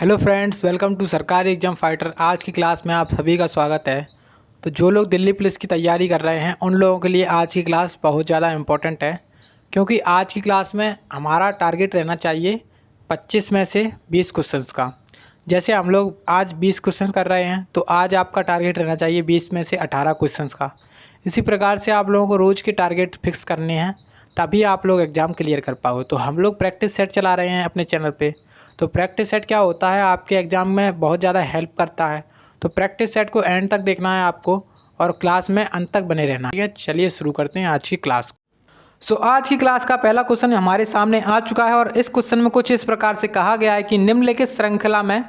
Hello friends, welcome to सरकारी exam fighter. आज की क्लास में आप सभी का स्वागत है। तो जो लोग दिल्ली पुलिस की तैयारी कर रहे हैं उन लोगों के लिए आज की क्लास बहुत ज़्यादा इम्पोर्टेंट है, क्योंकि आज की क्लास में हमारा टारगेट रहना चाहिए 25 में से 20 क्वेश्चंस का। जैसे हम लोग आज 20 क्वेश्चंस कर रहे हैं, तो आज आपका टारगेट रहना चाहिए 20 में से 18 क्वेश्चंस का। इसी प्रकार से आप लोगों को रोज़ के टारगेट फिक्स करने हैं, तभी आप लोग एग्ज़ाम क्लियर कर पाओ। तो हम लोग प्रैक्टिस सेट चला रहे हैं अपने चैनल पे। तो प्रैक्टिस सेट क्या होता है, आपके एग्ज़ाम में बहुत ज़्यादा हेल्प करता है। तो प्रैक्टिस सेट को एंड तक देखना है आपको और क्लास में अंत तक बने रहना है। चलिए शुरू करते हैं आज की क्लास। आज की क्लास का पहला क्वेश्चन हमारे सामने आ चुका है और इस क्वेश्चन में कुछ इस प्रकार से कहा गया है कि निम्नलिखित श्रृंखला में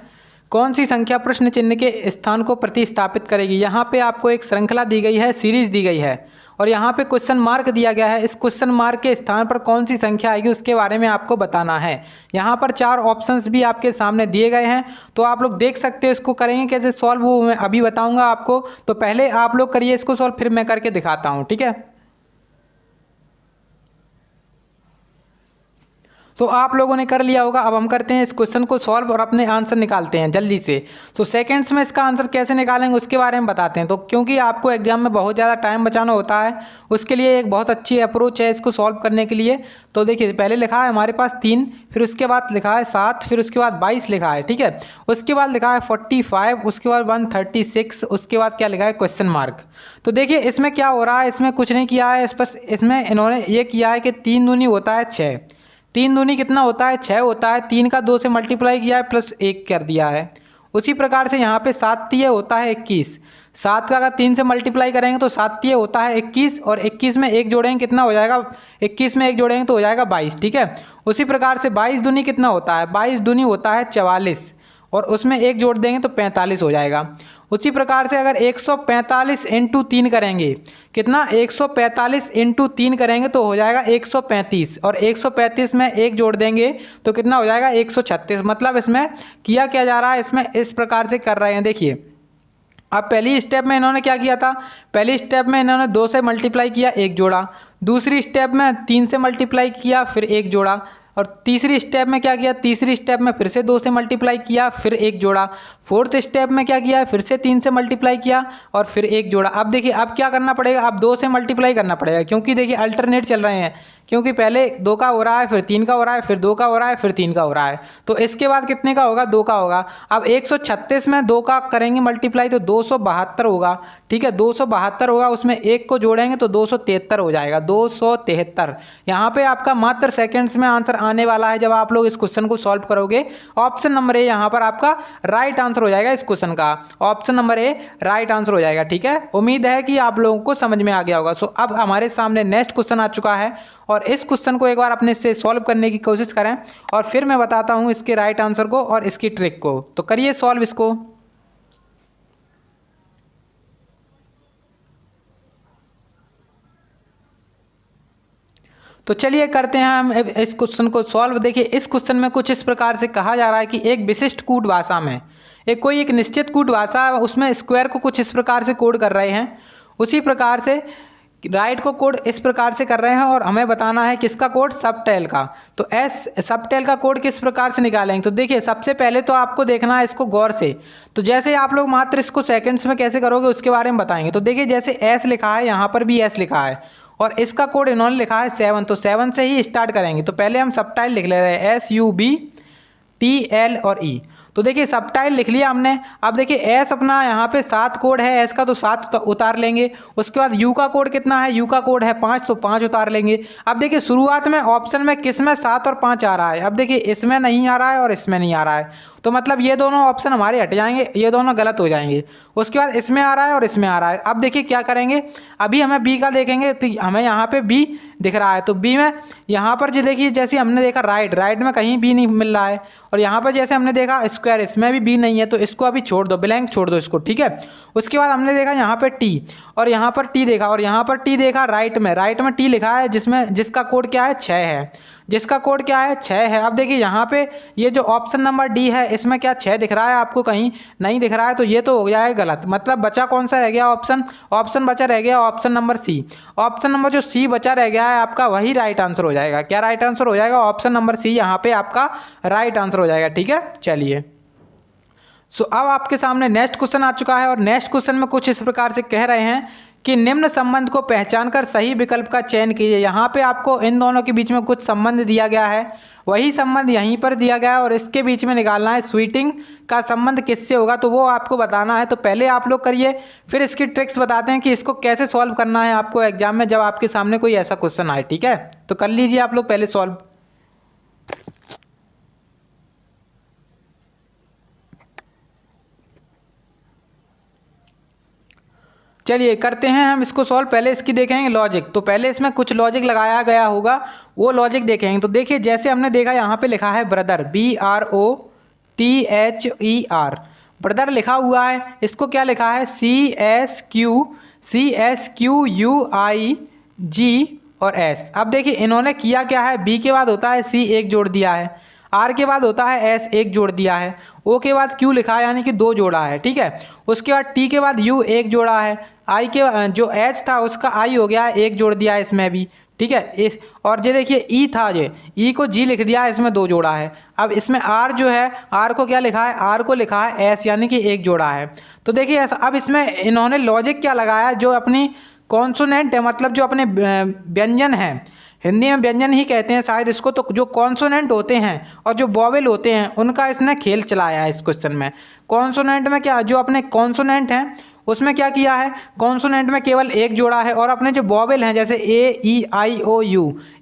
कौन सी संख्या प्रश्न चिन्ह के स्थान को प्रतिस्थापित करेगी। यहाँ पे आपको एक श्रृंखला दी गई है, सीरीज दी गई है और यहाँ पे क्वेश्चन मार्क दिया गया है। इस क्वेश्चन मार्क के स्थान पर कौन सी संख्या आएगी उसके बारे में आपको बताना है। यहाँ पर 4 ऑप्शंस भी आपके सामने दिए गए हैं, तो आप लोग देख सकते हो। इसको करेंगे कैसे सॉल्व, वो मैं अभी बताऊँगा आपको। तो पहले आप लोग करिए इसको सॉल्व, फिर मैं करके दिखाता हूँ, ठीक है। तो आप लोगों ने कर लिया होगा। अब हम करते हैं इस क्वेश्चन को सॉल्व और अपने आंसर निकालते हैं जल्दी से। तो सेकंड्स में इसका आंसर कैसे निकालेंगे उसके बारे में बताते हैं। तो क्योंकि आपको एग्जाम में बहुत ज़्यादा टाइम बचाना होता है, उसके लिए एक बहुत अच्छी अप्रोच है इसको सॉल्व करने के लिए। तो देखिए, पहले लिखा है हमारे पास 3, फिर उसके बाद लिखा है 7, फिर उसके बाद 22 लिखा है, ठीक है। उसके बाद लिखा है 45, उसके बाद 136, उसके बाद क्या लिखा है क्वेश्चन मार्क। तो देखिए इसमें क्या हो रहा है, इसमें कुछ नहीं किया है, बस इसमें इन्होंने ये किया है कि 3 दूनी होता है 6, 3 दूनी कितना होता है 6 होता है, 3 का 2 से मल्टीप्लाई किया है प्लस 1 कर दिया है। उसी प्रकार से यहाँ पे 7 तिये होता है 21, 7 का अगर 3 से मल्टीप्लाई करेंगे तो 7 तिये होता है 21 और 21 में 1 जोड़ेंगे कितना हो जाएगा, 21 में 1 जोड़ेंगे तो हो जाएगा 22, ठीक है। उसी प्रकार से 22 दूनी कितना होता है, 22 दूनी होता है 44 और उसमें 1 जोड़ देंगे तो 45 हो जाएगा। उसी प्रकार से अगर 145 इंटू 3 करेंगे, कितना 145 इंटू 3 करेंगे तो हो जाएगा 135 और 135 में 1 जोड़ देंगे तो कितना हो जाएगा 136। मतलब इसमें किया क्या जा रहा है, इसमें इस प्रकार से कर रहे हैं। देखिए अब पहली स्टेप में इन्होंने क्या किया था, पहली स्टेप में इन्होंने 2 से मल्टीप्लाई किया 1 जोड़ा, दूसरी स्टेप में 3 से मल्टीप्लाई किया फिर 1 जोड़ा और तीसरी स्टेप में क्या किया, तीसरी स्टेप में फिर से 2 से मल्टीप्लाई किया फिर 1 जोड़ा, फोर्थ स्टेप में क्या किया, फिर से 3 से मल्टीप्लाई किया और फिर 1 जोड़ा। अब देखिए अब क्या करना पड़ेगा, अब 2 से मल्टीप्लाई करना पड़ेगा, क्योंकि देखिए अल्टरनेट चल रहे हैं, क्योंकि पहले 2 का हो रहा है फिर 3 का हो रहा है फिर 2 का हो रहा है फिर 3 का हो रहा है। तो इसके बाद कितने का होगा, 2 का होगा। अब 136 में 2 का करेंगे मल्टीप्लाई तो 272 होगा, ठीक है। 272 होगा, उसमें 1 को जोड़ेंगे तो 273 हो जाएगा, 273। यहाँ पे आपका मात्र सेकेंड्स में आंसर आने वाला है जब आप लोग इस क्वेश्चन को सॉल्व करोगे। ऑप्शन नंबर ए यहाँ पर आपका राइट आंसर हो जाएगा इस क्वेश्चन का। Option number A right answer हो जाएगा, ठीक है। उम्मीद है कि आप लोगों को समझ में आ गया होगा। सो अब हमारे सामने नेक्स्ट क्वेश्चन आ चुका है और इस क्वेश्चन को एक बार अपने से सॉल्व करने की कोशिश करें और फिर मैं बताता हूं इसके राइट आंसर को और इसकी ट्रिक को। तो करिए सॉल्व इसको। तो चलिए करते हैं हम इस क्वेश्चन को सॉल्व। देखिए इस क्वेश्चन में कुछ इस प्रकार से कहा जा रहा है कि एक विशिष्ट कूट भाषा में एक निश्चित कूट भाषा है, उसमें स्क्वायर को कुछ इस प्रकार से कोड कर रहे हैं, उसी प्रकार से राइट को कोड इस प्रकार से कर रहे हैं और हमें बताना है किसका कोड, सबटेल का। तो एस सबटेल का कोड किस प्रकार से निकालेंगे। तो देखिए सबसे पहले तो आपको देखना है इसको गौर से। तो जैसे आप लोग मात्र इसको सेकंड्स में कैसे करोगे उसके बारे में बताएंगे। तो देखिए जैसे एस लिखा है, यहाँ पर भी एस लिखा है और इसका कोड इन्होंने लिखा है 7, तो 7 से ही स्टार्ट करेंगे। तो पहले हम सबटाइल लिख ले रहे हैं SUBTL और E। तो देखिए सबटाइल लिख लिया हमने। अब देखिए एस अपना यहाँ पे 7 कोड है एस का, तो 7 उतार लेंगे। उसके बाद यू का कोड कितना है, यू का कोड है 5, तो 5 उतार लेंगे। अब देखिए शुरुआत में ऑप्शन में किस में 7 और 5 आ रहा है, अब देखिए इसमें नहीं आ रहा है और इसमें नहीं आ रहा है, तो मतलब ये दोनों ऑप्शन हमारे हट जाएंगे, ये दोनों गलत हो जाएंगे। उसके बाद इसमें आ रहा है और इसमें आ रहा है। अब देखिए क्या करेंगे, अभी हमें बी का देखेंगे तो हमें यहाँ पे बी दिख रहा है, तो बी में यहाँ पर जो देखिए जैसे हमने देखा राइट में कहीं बी नहीं मिल रहा है और यहाँ पर जैसे हमने देखा स्क्वायर, इसमें भी बी नहीं है, तो इसको अभी छोड़ दो, ब्लैंक छोड़ दो इसको, ठीक है। उसके बाद हमने देखा यहाँ पे टी और यहाँ पर टी देखा और यहाँ पर टी देखा राइट में टी लिखा है जिसका कोड क्या है 6 है, जिसका कोड क्या है 6 है। अब देखिए यहाँ पे ये जो ऑप्शन नंबर डी है इसमें क्या 6 दिख रहा है, आपको कहीं नहीं दिख रहा है, तो ये तो हो गया है गलत। मतलब बचा कौन सा रह गया ऑप्शन बचा रह गया option number C. Option number जो सी बचा रह गया है आपका वही राइट आंसर हो जाएगा। क्या राइट आंसर हो जाएगा, ऑप्शन नंबर सी यहाँ पे आपका राइट आंसर हो जाएगा, ठीक है। चलिए सो अब आपके सामने नेक्स्ट क्वेश्चन आ चुका है और नेक्स्ट क्वेश्चन में कुछ इस प्रकार से कह रहे हैं कि निम्न संबंध को पहचान कर सही विकल्प का चयन कीजिए। यहाँ पे आपको इन दोनों के बीच में कुछ संबंध दिया गया है, वही संबंध यहीं पर दिया गया है और इसके बीच में निकालना है स्वीटिंग का संबंध किससे होगा, तो वो आपको बताना है। तो पहले आप लोग करिए, फिर इसकी ट्रिक्स बताते हैं कि इसको कैसे सॉल्व करना है आपको एग्जाम में जब आपके सामने कोई ऐसा क्वेश्चन आए। ठीक है, तो कर लीजिए आप लोग पहले सॉल्व। चलिए करते हैं हम इसको सॉल्व। पहले इसकी देखेंगे लॉजिक, तो पहले इसमें कुछ लॉजिक लगाया गया होगा, वो लॉजिक देखेंगे। तो देखिए जैसे हमने देखा यहाँ पे लिखा है ब्रदर, BROTHER, ब्रदर लिखा हुआ है, इसको क्या लिखा है CSQUIG और S। अब देखिए इन्होंने किया क्या है, B के बाद होता है C एक जोड़ दिया है, R के बाद होता है S एक जोड़ दिया है, O के बाद Q लिखा है यानी कि 2 जोड़ा है। ठीक है, उसके बाद T के बाद U एक जोड़ा है, I के जो H था उसका I हो गया है, एक जोड़ दिया है इसमें भी। ठीक है, इस और ये देखिए E था, ये E को G लिख दिया है, इसमें 2 जोड़ा है। अब इसमें R जो है, R को क्या लिखा है, R को लिखा है S यानी कि एक जोड़ा है। तो देखिए ऐसा, अब इसमें इन्होंने लॉजिक क्या लगाया, जो अपनी कॉन्सोनेंट है, मतलब जो अपने व्यंजन है, हिंदी में व्यंजन ही कहते हैं शायद इसको, तो जो कॉन्सोनेंट होते हैं और जो वॉवेल होते हैं उनका इसने खेल चलाया है इस क्वेश्चन में। कॉन्सोनेंट में क्या, जो अपने कॉन्सोनेंट हैं उसमें क्या किया है, कॉन्सोनेंट में केवल एक जोड़ा है और अपने जो वॉवेल हैं जैसे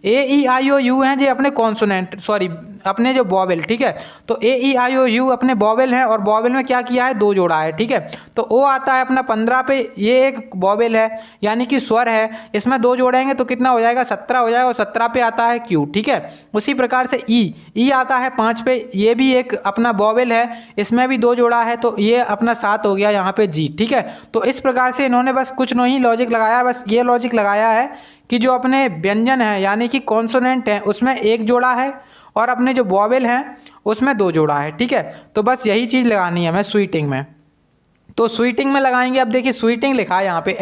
AEIOU हैं जो अपने कॉन्सोनेंट, सॉरी अपने जो वॉवेल, ठीक है, तो AEIOU अपने वॉवेल हैं और वॉवेल में क्या किया है, 2 जोड़ा है। ठीक है, तो O आता है अपना 15 पे, ये एक वॉवेल है यानी कि स्वर है, इसमें 2 जोड़ेंगे तो कितना हो जाएगा, 17 हो जाएगा और 17 पे आता है Q। ठीक है, उसी प्रकार से E आता है 5 पे, ये भी एक अपना वॉवेल है, इसमें भी 2 जोड़ा है तो ये अपना 7 हो गया यहाँ पे G। ठीक है, तो इस प्रकार से इन्होंने बस कुछ नहीं लॉजिक लगाया, बस ये लॉजिक लगाया है कि जो अपने व्यंजन है यानी कि कॉन्सोनेंट है उसमें एक जोड़ा है और अपने जो वॉवेल हैं उसमें 2 जोड़ा है। ठीक है, तो बस यही चीज़ लगानी है हमें स्वीटिंग में। तो स्वीटिंग में लगाएंगे, अब देखिए स्वीटिंग लिखा है यहाँ पे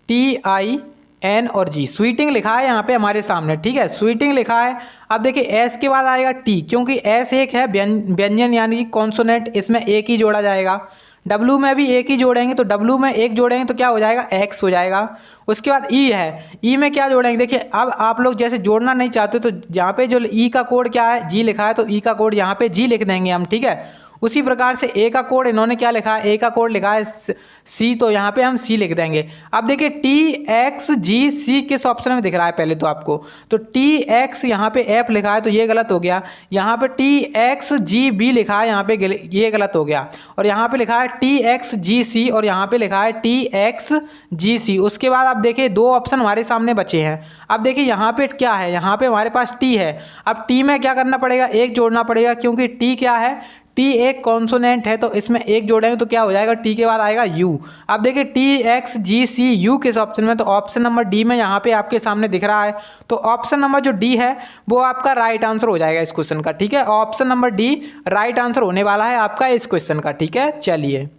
SWEATIN और G, स्वीटिंग लिखा है यहाँ पे हमारे सामने। ठीक है, स्वीटिंग लिखा है। अब देखिए S के बाद आएगा T, क्योंकि S एक है व्यंजन यानी कि कॉन्सोनेंट, इसमें एक ही जोड़ा जाएगा। W में भी एक ही जोड़ेंगे, तो W में एक जोड़ेंगे तो क्या हो जाएगा, X हो जाएगा। उसके बाद E है, E में क्या जोड़ेंगे, देखिए अब आप लोग जैसे जोड़ना नहीं चाहते तो यहाँ पे जो E का कोड क्या है, G लिखा है, तो E का कोड यहाँ पे G लिख देंगे हम। ठीक है, उसी प्रकार से A का कोड इन्होंने क्या लिखा है, A का कोड लिखा है C, तो यहाँ पे हम C लिख देंगे। अब देखिए TXGC किस ऑप्शन में दिख रहा है पहले तो आपको, तो TX यहाँ पे F लिखा है तो ये गलत हो गया, यहाँ पे TXGB लिखा है यहाँ पे ये गलत हो गया, और यहाँ पे लिखा है TXGC और यहाँ पे लिखा है TXGC। उसके बाद आप देखिए 2 ऑप्शन हमारे सामने बचे हैं। अब देखिए यहाँ पे क्या है, यहाँ पे हमारे पास T है। अब T में क्या करना पड़ेगा, एक जोड़ना पड़ेगा, क्योंकि T क्या है, T एक कॉन्सोनेंट है तो इसमें एक जोड़ेंगे तो क्या हो जाएगा, T के बाद आएगा U। अब देखिए TXGCU किस ऑप्शन में, तो ऑप्शन नंबर D में यहाँ पे आपके सामने दिख रहा है, तो ऑप्शन नंबर जो D है वो आपका राइट आंसर हो जाएगा इस क्वेश्चन का। ठीक है, option number D right answer होने वाला है आपका इस क्वेश्चन का। ठीक है, चलिए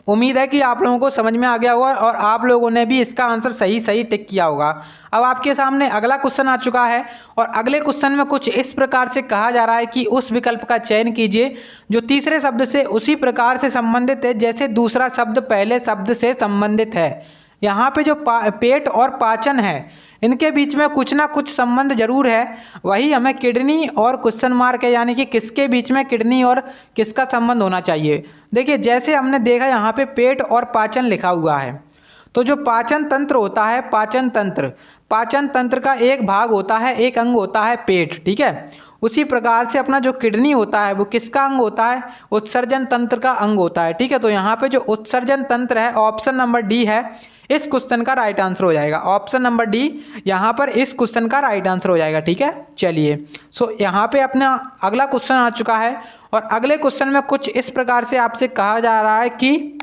उम्मीद है कि आप लोगों को समझ में आ गया होगा और आप लोगों ने भी इसका आंसर सही टिक किया होगा। अब आपके सामने अगला क्वेश्चन आ चुका है और अगले क्वेश्चन में कुछ इस प्रकार से कहा जा रहा है कि उस विकल्प का चयन कीजिए जो तीसरे शब्द से उसी प्रकार से संबंधित है जैसे दूसरा शब्द पहले शब्द से संबंधित है। यहाँ पे जो पेट और पाचन है इनके बीच में कुछ ना कुछ संबंध जरूर है, वही हमें किडनी और क्वेश्चन मार्क है, यानी कि किसके बीच में किडनी और किसका संबंध होना चाहिए। देखिए जैसे हमने देखा यहाँ पे पेट और पाचन लिखा हुआ है, तो जो पाचन तंत्र होता है, पाचन तंत्र का एक भाग होता है, एक अंग होता है पेट। ठीक है, उसी प्रकार से अपना जो किडनी होता है वो किसका अंग होता है, उत्सर्जन तंत्र का अंग होता है। ठीक है, तो यहाँ पे जो उत्सर्जन तंत्र है ऑप्शन नंबर D है इस क्वेश्चन का राइट आंसर हो जाएगा। ऑप्शन नंबर D यहाँ पर इस क्वेश्चन का राइट आंसर हो जाएगा। ठीक है, चलिए यहाँ पे अपना अगला क्वेश्चन आ चुका है और अगले क्वेश्चन में कुछ इस प्रकार से आपसे कहा जा रहा है कि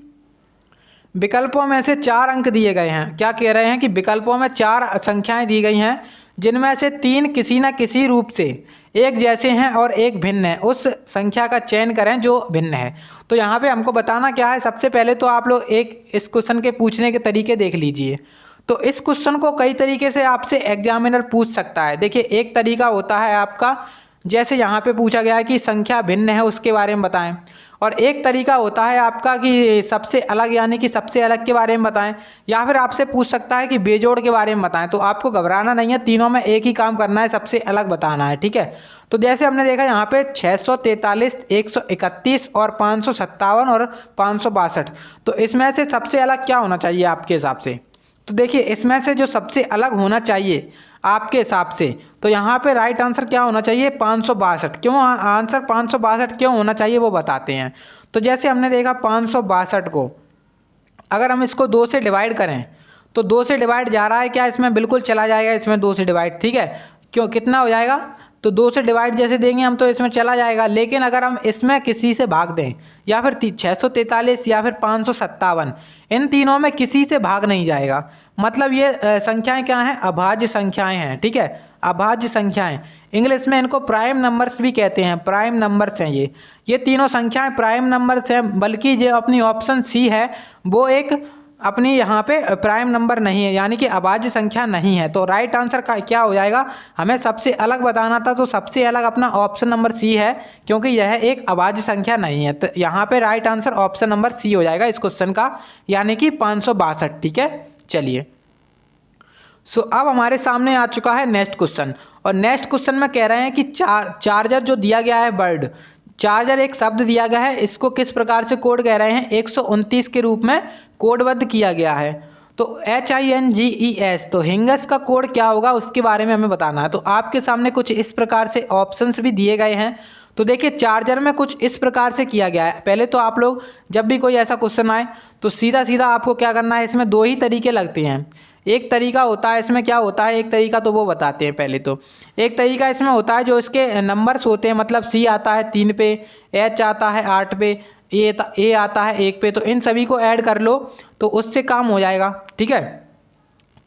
विकल्पों में से 4 अंक दिए गए हैं। क्या कह रहे हैं कि विकल्पों में 4 संख्याएं दी गई हैं जिनमें से 3 किसी न किसी रूप से एक जैसे हैं और एक भिन्न है, उस संख्या का चयन करें जो भिन्न है। तो यहाँ पे हमको बताना क्या है, सबसे पहले तो आप लोग एक इस क्वेश्चन के पूछने के तरीके देख लीजिए। तो इस क्वेश्चन को कई तरीके से आपसे एग्जामिनर पूछ सकता है। देखिए एक तरीका होता है आपका जैसे यहाँ पे पूछा गया है कि संख्या भिन्न है उसके बारे में बताएं। और एक तरीका होता है आपका कि सबसे अलग, यानी कि सबसे अलग के बारे में बताएं, या फिर आपसे पूछ सकता है कि बेजोड़ के बारे में बताएं। तो आपको घबराना नहीं है, तीनों में एक ही काम करना है, सबसे अलग बताना है, ठीक है। तो जैसे हमने देखा यहाँ पे 643, 131 और 557 और 562, तो इसमें से सबसे अलग क्या होना चाहिए आपके हिसाब से? तो देखिए इसमें से जो सबसे अलग होना चाहिए आपके हिसाब से, तो यहाँ पे राइट आंसर क्या होना चाहिए? 562। क्यों आंसर 562 क्यों होना चाहिए वो बताते हैं। तो जैसे हमने देखा 562 को अगर हम इसको 2 से डिवाइड करें तो 2 से डिवाइड जा रहा है क्या? इसमें बिल्कुल चला जाएगा, इसमें 2 से डिवाइड, ठीक है। क्यों, कितना हो जाएगा? तो 2 से डिवाइड जैसे देंगे हम तो इसमें चला जाएगा। लेकिन अगर हम इसमें किसी से भाग दें, या फिर 643 या फिर 557, इन तीनों में किसी से भाग नहीं जाएगा। मतलब ये संख्याएं क्या हैं? अभाज्य संख्याएं हैं, ठीक है, अभाज्य संख्याएं। इंग्लिश में इनको प्राइम नंबर्स भी कहते हैं, प्राइम नंबर्स हैं ये तीनों संख्याएं प्राइम नंबर्स हैं। बल्कि जो अपनी ऑप्शन सी है वो एक अपनी यहाँ पे प्राइम नंबर नहीं है, यानी कि अभाज्य संख्या नहीं है। तो राइट आंसर का क्या हो जाएगा? हमें सबसे अलग बताना था, तो सबसे अलग अपना ऑप्शन नंबर सी है, क्योंकि यह एक अभाज्य संख्या नहीं है। तो यहाँ पे right answer option number C हो जाएगा इस क्वेश्चन का, यानी कि 562, ठीक है। चलिए अब हमारे सामने आ चुका है नेक्स्ट क्वेश्चन, और नेक्स्ट क्वेश्चन में कह रहे हैं कि चार्जर जो दिया गया है, बर्ड चार्जर एक शब्द दिया गया है, इसको किस प्रकार से कोड कह रहे हैं? 129 के रूप में कोडबद्ध किया गया है। तो HINGES, तो हिंगस का कोड क्या होगा उसके बारे में हमें बताना है। तो आपके सामने कुछ इस प्रकार से ऑप्शंस भी दिए गए हैं। तो देखिए चार्जर में कुछ इस प्रकार से किया गया है। पहले तो आप लोग जब भी कोई ऐसा क्वेश्चन आए तो सीधा सीधा आपको क्या करना है, इसमें 2 ही तरीके लगते हैं। एक तरीका होता है, इसमें क्या होता है, एक तरीका तो वो बताते हैं पहले। तो एक तरीका इसमें होता है जो इसके नंबर्स होते हैं, मतलब C आता है 3 पे, H आता है 8 पे, A आता है 1 पे। तो इन सभी को ऐड कर लो तो उससे काम हो जाएगा, ठीक है,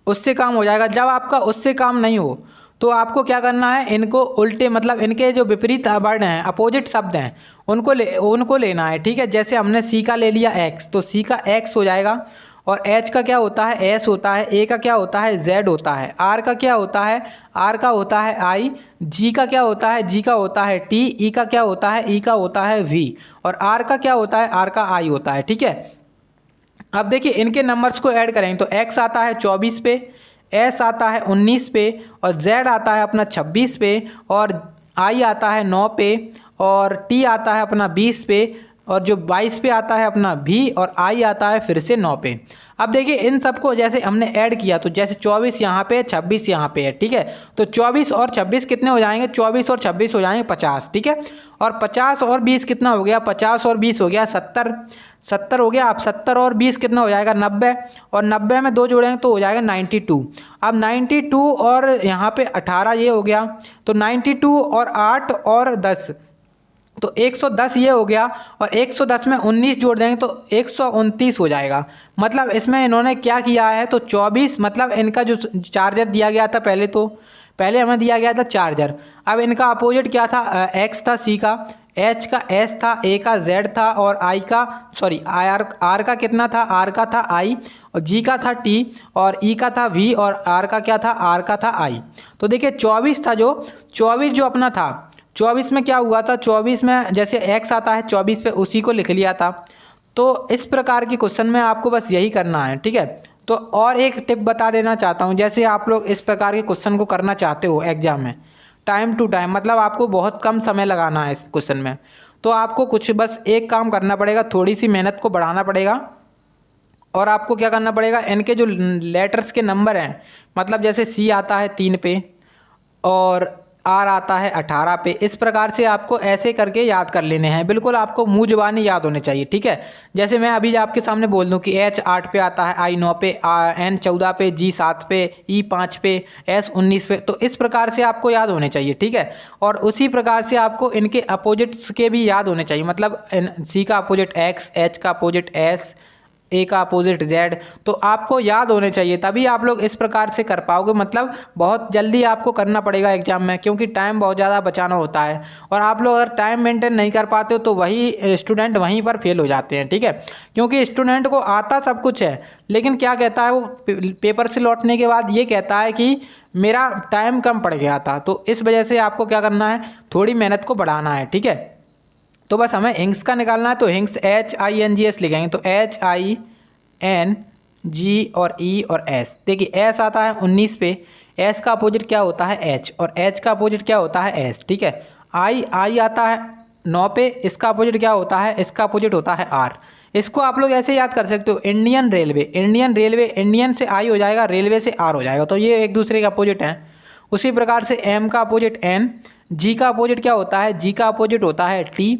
उससे काम हो जाएगा। जब आपका उससे काम नहीं हो तो आपको क्या करना है, इनको उल्टे, मतलब इनके जो विपरीत वर्ण हैं, अपोजिट शब्द हैं, उनको लेना है, ठीक है। जैसे हमने C का ले लिया X, तो C का X हो जाएगा, और H का क्या होता है? S होता है। A का क्या होता है? Z होता है। R का क्या होता है? R का होता है I। G का क्या होता है? G का होता है T। E का क्या होता है? E का होता है V। और R का क्या होता है? R का I होता है, ठीक है। अब देखिए इनके नंबर्स को ऐड करें तो X आता है 24 पे, S आता है 19 पे, और Z आता है अपना 26 पे, और I आता है 9 पे, और T आता है अपना 20 पे, और जो 22 पे आता है अपना V, और I आता है फिर से 9 पे। अब देखिए इन सबको जैसे हमने ऐड किया तो जैसे 24 यहाँ पे है, 26 यहाँ पे है, ठीक है। तो 24 और 26 कितने हो जाएंगे? 24 और 26 हो जाएंगे 50, ठीक है। और 50 और 20 कितना हो गया? 50 और 20 हो गया 70 हो गया। अब 70 और 20 कितना हो जाएगा? 90, और 90 में 2 जोड़ेंगे तो हो जाएगा 92। अब 92 और यहाँ पे 18 ये हो गया, तो 92 और 8 और 10 तो 110 ये हो गया, और 110 में 19 जोड़ देंगे तो 129 हो जाएगा। मतलब इसमें इन्होंने क्या किया है, तो 24, मतलब इनका जो चार्जर दिया गया था पहले हमें दिया गया था चार्जर, अब इनका अपोजिट क्या था? X था C का, H का S था, A का Z था, और I का R का कितना था? R का था I, और G का था T, और E का था V, और R का क्या था? R का था I। तो देखिए 24 था, जो 24 जो अपना था, 24 में क्या हुआ था? 24 में जैसे X आता है 24 पे, उसी को लिख लिया था। तो इस प्रकार के क्वेश्चन में आपको बस यही करना है, ठीक है। तो और एक टिप बता देना चाहता हूँ, जैसे आप लोग इस प्रकार के क्वेश्चन को करना चाहते हो एग्जाम में टाइम टू टाइम, मतलब आपको बहुत कम समय लगाना है इस क्वेश्चन में, तो आपको कुछ बस एक काम करना पड़ेगा, थोड़ी सी मेहनत को बढ़ाना पड़ेगा। और आपको क्या करना पड़ेगा, इनके जो लेटर्स के नंबर हैं, मतलब जैसे C आता है 3 पे और R आता है 18 पे, इस प्रकार से आपको ऐसे करके याद कर लेने हैं। बिल्कुल आपको मुँह जुबानी याद होने चाहिए, ठीक है। जैसे मैं अभी आपके सामने बोल दूं कि H 8 पे आता है, I 9 पे, N 14 पे, G 7 पे, E 5 पे, S 19 पे, तो इस प्रकार से आपको याद होने चाहिए, ठीक है। और उसी प्रकार से आपको इनके अपोजिट्स के भी याद होने चाहिए, मतलब C का अपोजिट X, H का अपोजिट S, A का अपोजिट Z, तो आपको याद होने चाहिए, तभी आप लोग इस प्रकार से कर पाओगे। मतलब बहुत जल्दी आपको करना पड़ेगा एग्जाम में, क्योंकि टाइम बहुत ज़्यादा बचाना होता है, और आप लोग अगर टाइम मेंटेन नहीं कर पाते हो तो वही स्टूडेंट वहीं पर फेल हो जाते हैं, ठीक है। क्योंकि स्टूडेंट को आता सब कुछ है, लेकिन क्या कहता है वो पेपर से लौटने के बाद ये कहता है कि मेरा टाइम कम पड़ गया था, तो इस वजह से आपको क्या करना है, थोड़ी मेहनत को बढ़ाना है, ठीक है। तो बस हमें हिंग्स का निकालना है, तो हिंग्स HINGS लिखेंगे, तो HING और E और S। देखिए S आता है 19 पे, S का अपोजिट क्या होता है H, और H का अपोजिट क्या होता है S, ठीक है। I आता है 9 पे, इसका अपोजिट क्या होता है, इसका अपोजिट होता है R। इसको आप लोग ऐसे याद कर सकते हो, इंडियन रेलवे, इंडियन से I हो जाएगा, रेलवे से R हो जाएगा, तो ये एक दूसरे के अपोजिट हैं। उसी प्रकार से M का अपोजिट N, G का अपोजिट क्या होता है, G का अपोजिट होता है T।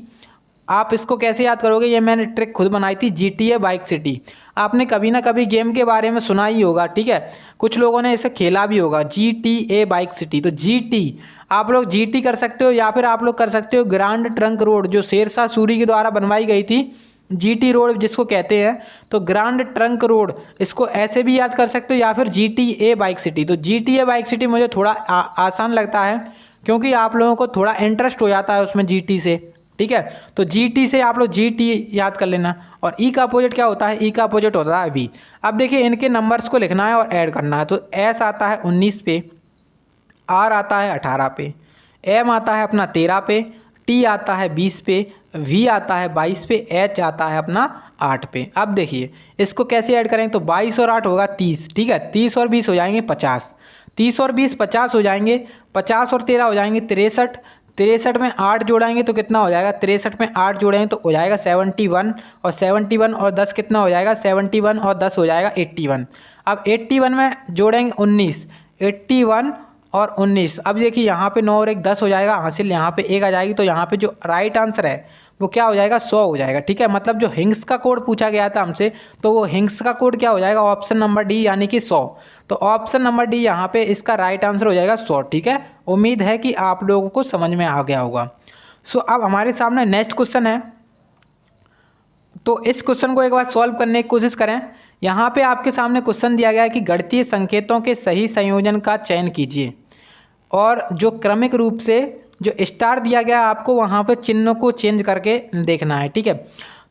आप इसको कैसे याद करोगे, ये मैंने ट्रिक खुद बनाई थी, GTA बाइक सिटी। आपने कभी ना कभी गेम के बारे में सुना ही होगा, ठीक है, कुछ लोगों ने इसे खेला भी होगा, GTA बाइक सिटी। तो GT आप लोग GT कर सकते हो, या फिर आप लोग कर सकते हो ग्रांड ट्रंक रोड, जो शेरशाह सूरी के द्वारा बनवाई गई थी, GT रोड जिसको कहते हैं, तो ग्रांड ट्रंक रोड, इसको ऐसे भी याद कर सकते हो, या फिर GTA बाइक सिटी। तो GTA बाइक सिटी मुझे थोड़ा आसान लगता है, क्योंकि आप लोगों को थोड़ा इंटरेस्ट हो जाता है उसमें GT से, ठीक है। तो GT से आप लोग GT याद कर लेना। और E का अपोजिट क्या होता है, E का अपोजिट होता है V। अब देखिए इनके नंबर्स को लिखना है और ऐड करना है, तो S आता है 19 पे, R आता है 18 पे, M आता है अपना 13 पे, T आता है 20 पे, V आता है 22 पे, H आता है अपना 8 पे। अब देखिए इसको कैसे ऐड करें, तो 22 और 8 होगा 30, ठीक है, 30 और 20 हो जाएंगे 50, 30 और 20 50 हो जाएंगे, 50 और 13 हो जाएंगे 63, 63 में 8 जोड़ाएंगे तो कितना हो जाएगा, 63 में 8 जोड़ेंगे तो हो जाएगा 71, और 71 और 10 कितना हो जाएगा, 71 और 10 हो जाएगा 81। अब 81 में जोड़ेंगे 19, 81 और 19। अब देखिए यहाँ पे 9 और 1 10 हो जाएगा हासिल, यहाँ पे 1 आ जाएगी, तो यहाँ पे जो राइट आंसर है वो क्या हो जाएगा, 100 हो जाएगा, ठीक है। मतलब जो हिंग्स का कोड पूछा गया था हमसे, तो वो हिंग्स का कोड क्या हो जाएगा, ऑप्शन नंबर डी यानी कि 100। तो ऑप्शन नंबर डी यहाँ पे इसका राइट आंसर हो जाएगा 100, ठीक है। उम्मीद है कि आप लोगों को समझ में आ गया होगा। सो अब हमारे सामने नेक्स्ट क्वेश्चन है, तो इस क्वेश्चन को एक बार सॉल्व करने की कोशिश करें। यहाँ पे आपके सामने क्वेश्चन दिया गया है कि गणितीय संकेतों के सही संयोजन का चयन कीजिए, और जो क्रमिक रूप से जो स्टार दिया गया है आपको वहाँ पे चिन्हों को चेंज करके देखना है, ठीक है।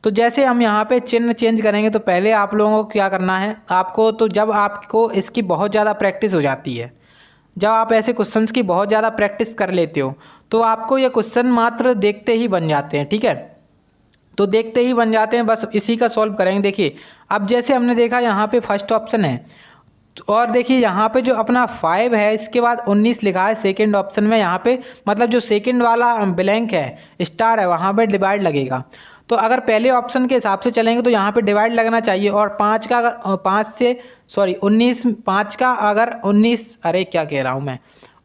तो जैसे हम यहाँ पे चिन्ह चेंज करेंगे, तो पहले आप लोगों को क्या करना है, आपको तो जब आपको इसकी बहुत ज़्यादा प्रैक्टिस हो जाती है, जब आप ऐसे क्वेश्चंस की बहुत ज़्यादा प्रैक्टिस कर लेते हो, तो आपको ये क्वेश्चन मात्र देखते ही बन जाते हैं, ठीक है। तो देखते ही बन जाते हैं, बस इसी का सॉल्व करेंगे। देखिए अब जैसे हमने देखा यहाँ पे फर्स्ट ऑप्शन है, और देखिए यहाँ पे जो अपना 5 है, इसके बाद 19 लिखा है सेकंड ऑप्शन में, यहाँ पे मतलब जो सेकंड वाला ब्लैंक है, स्टार है, वहाँ पे डिवाइड लगेगा। तो अगर पहले ऑप्शन के हिसाब से चलेंगे तो यहाँ पे डिवाइड लगना चाहिए, और 5 का अगर 5 से 19 5 का अगर 19, अरे क्या कह रहा हूँ मैं,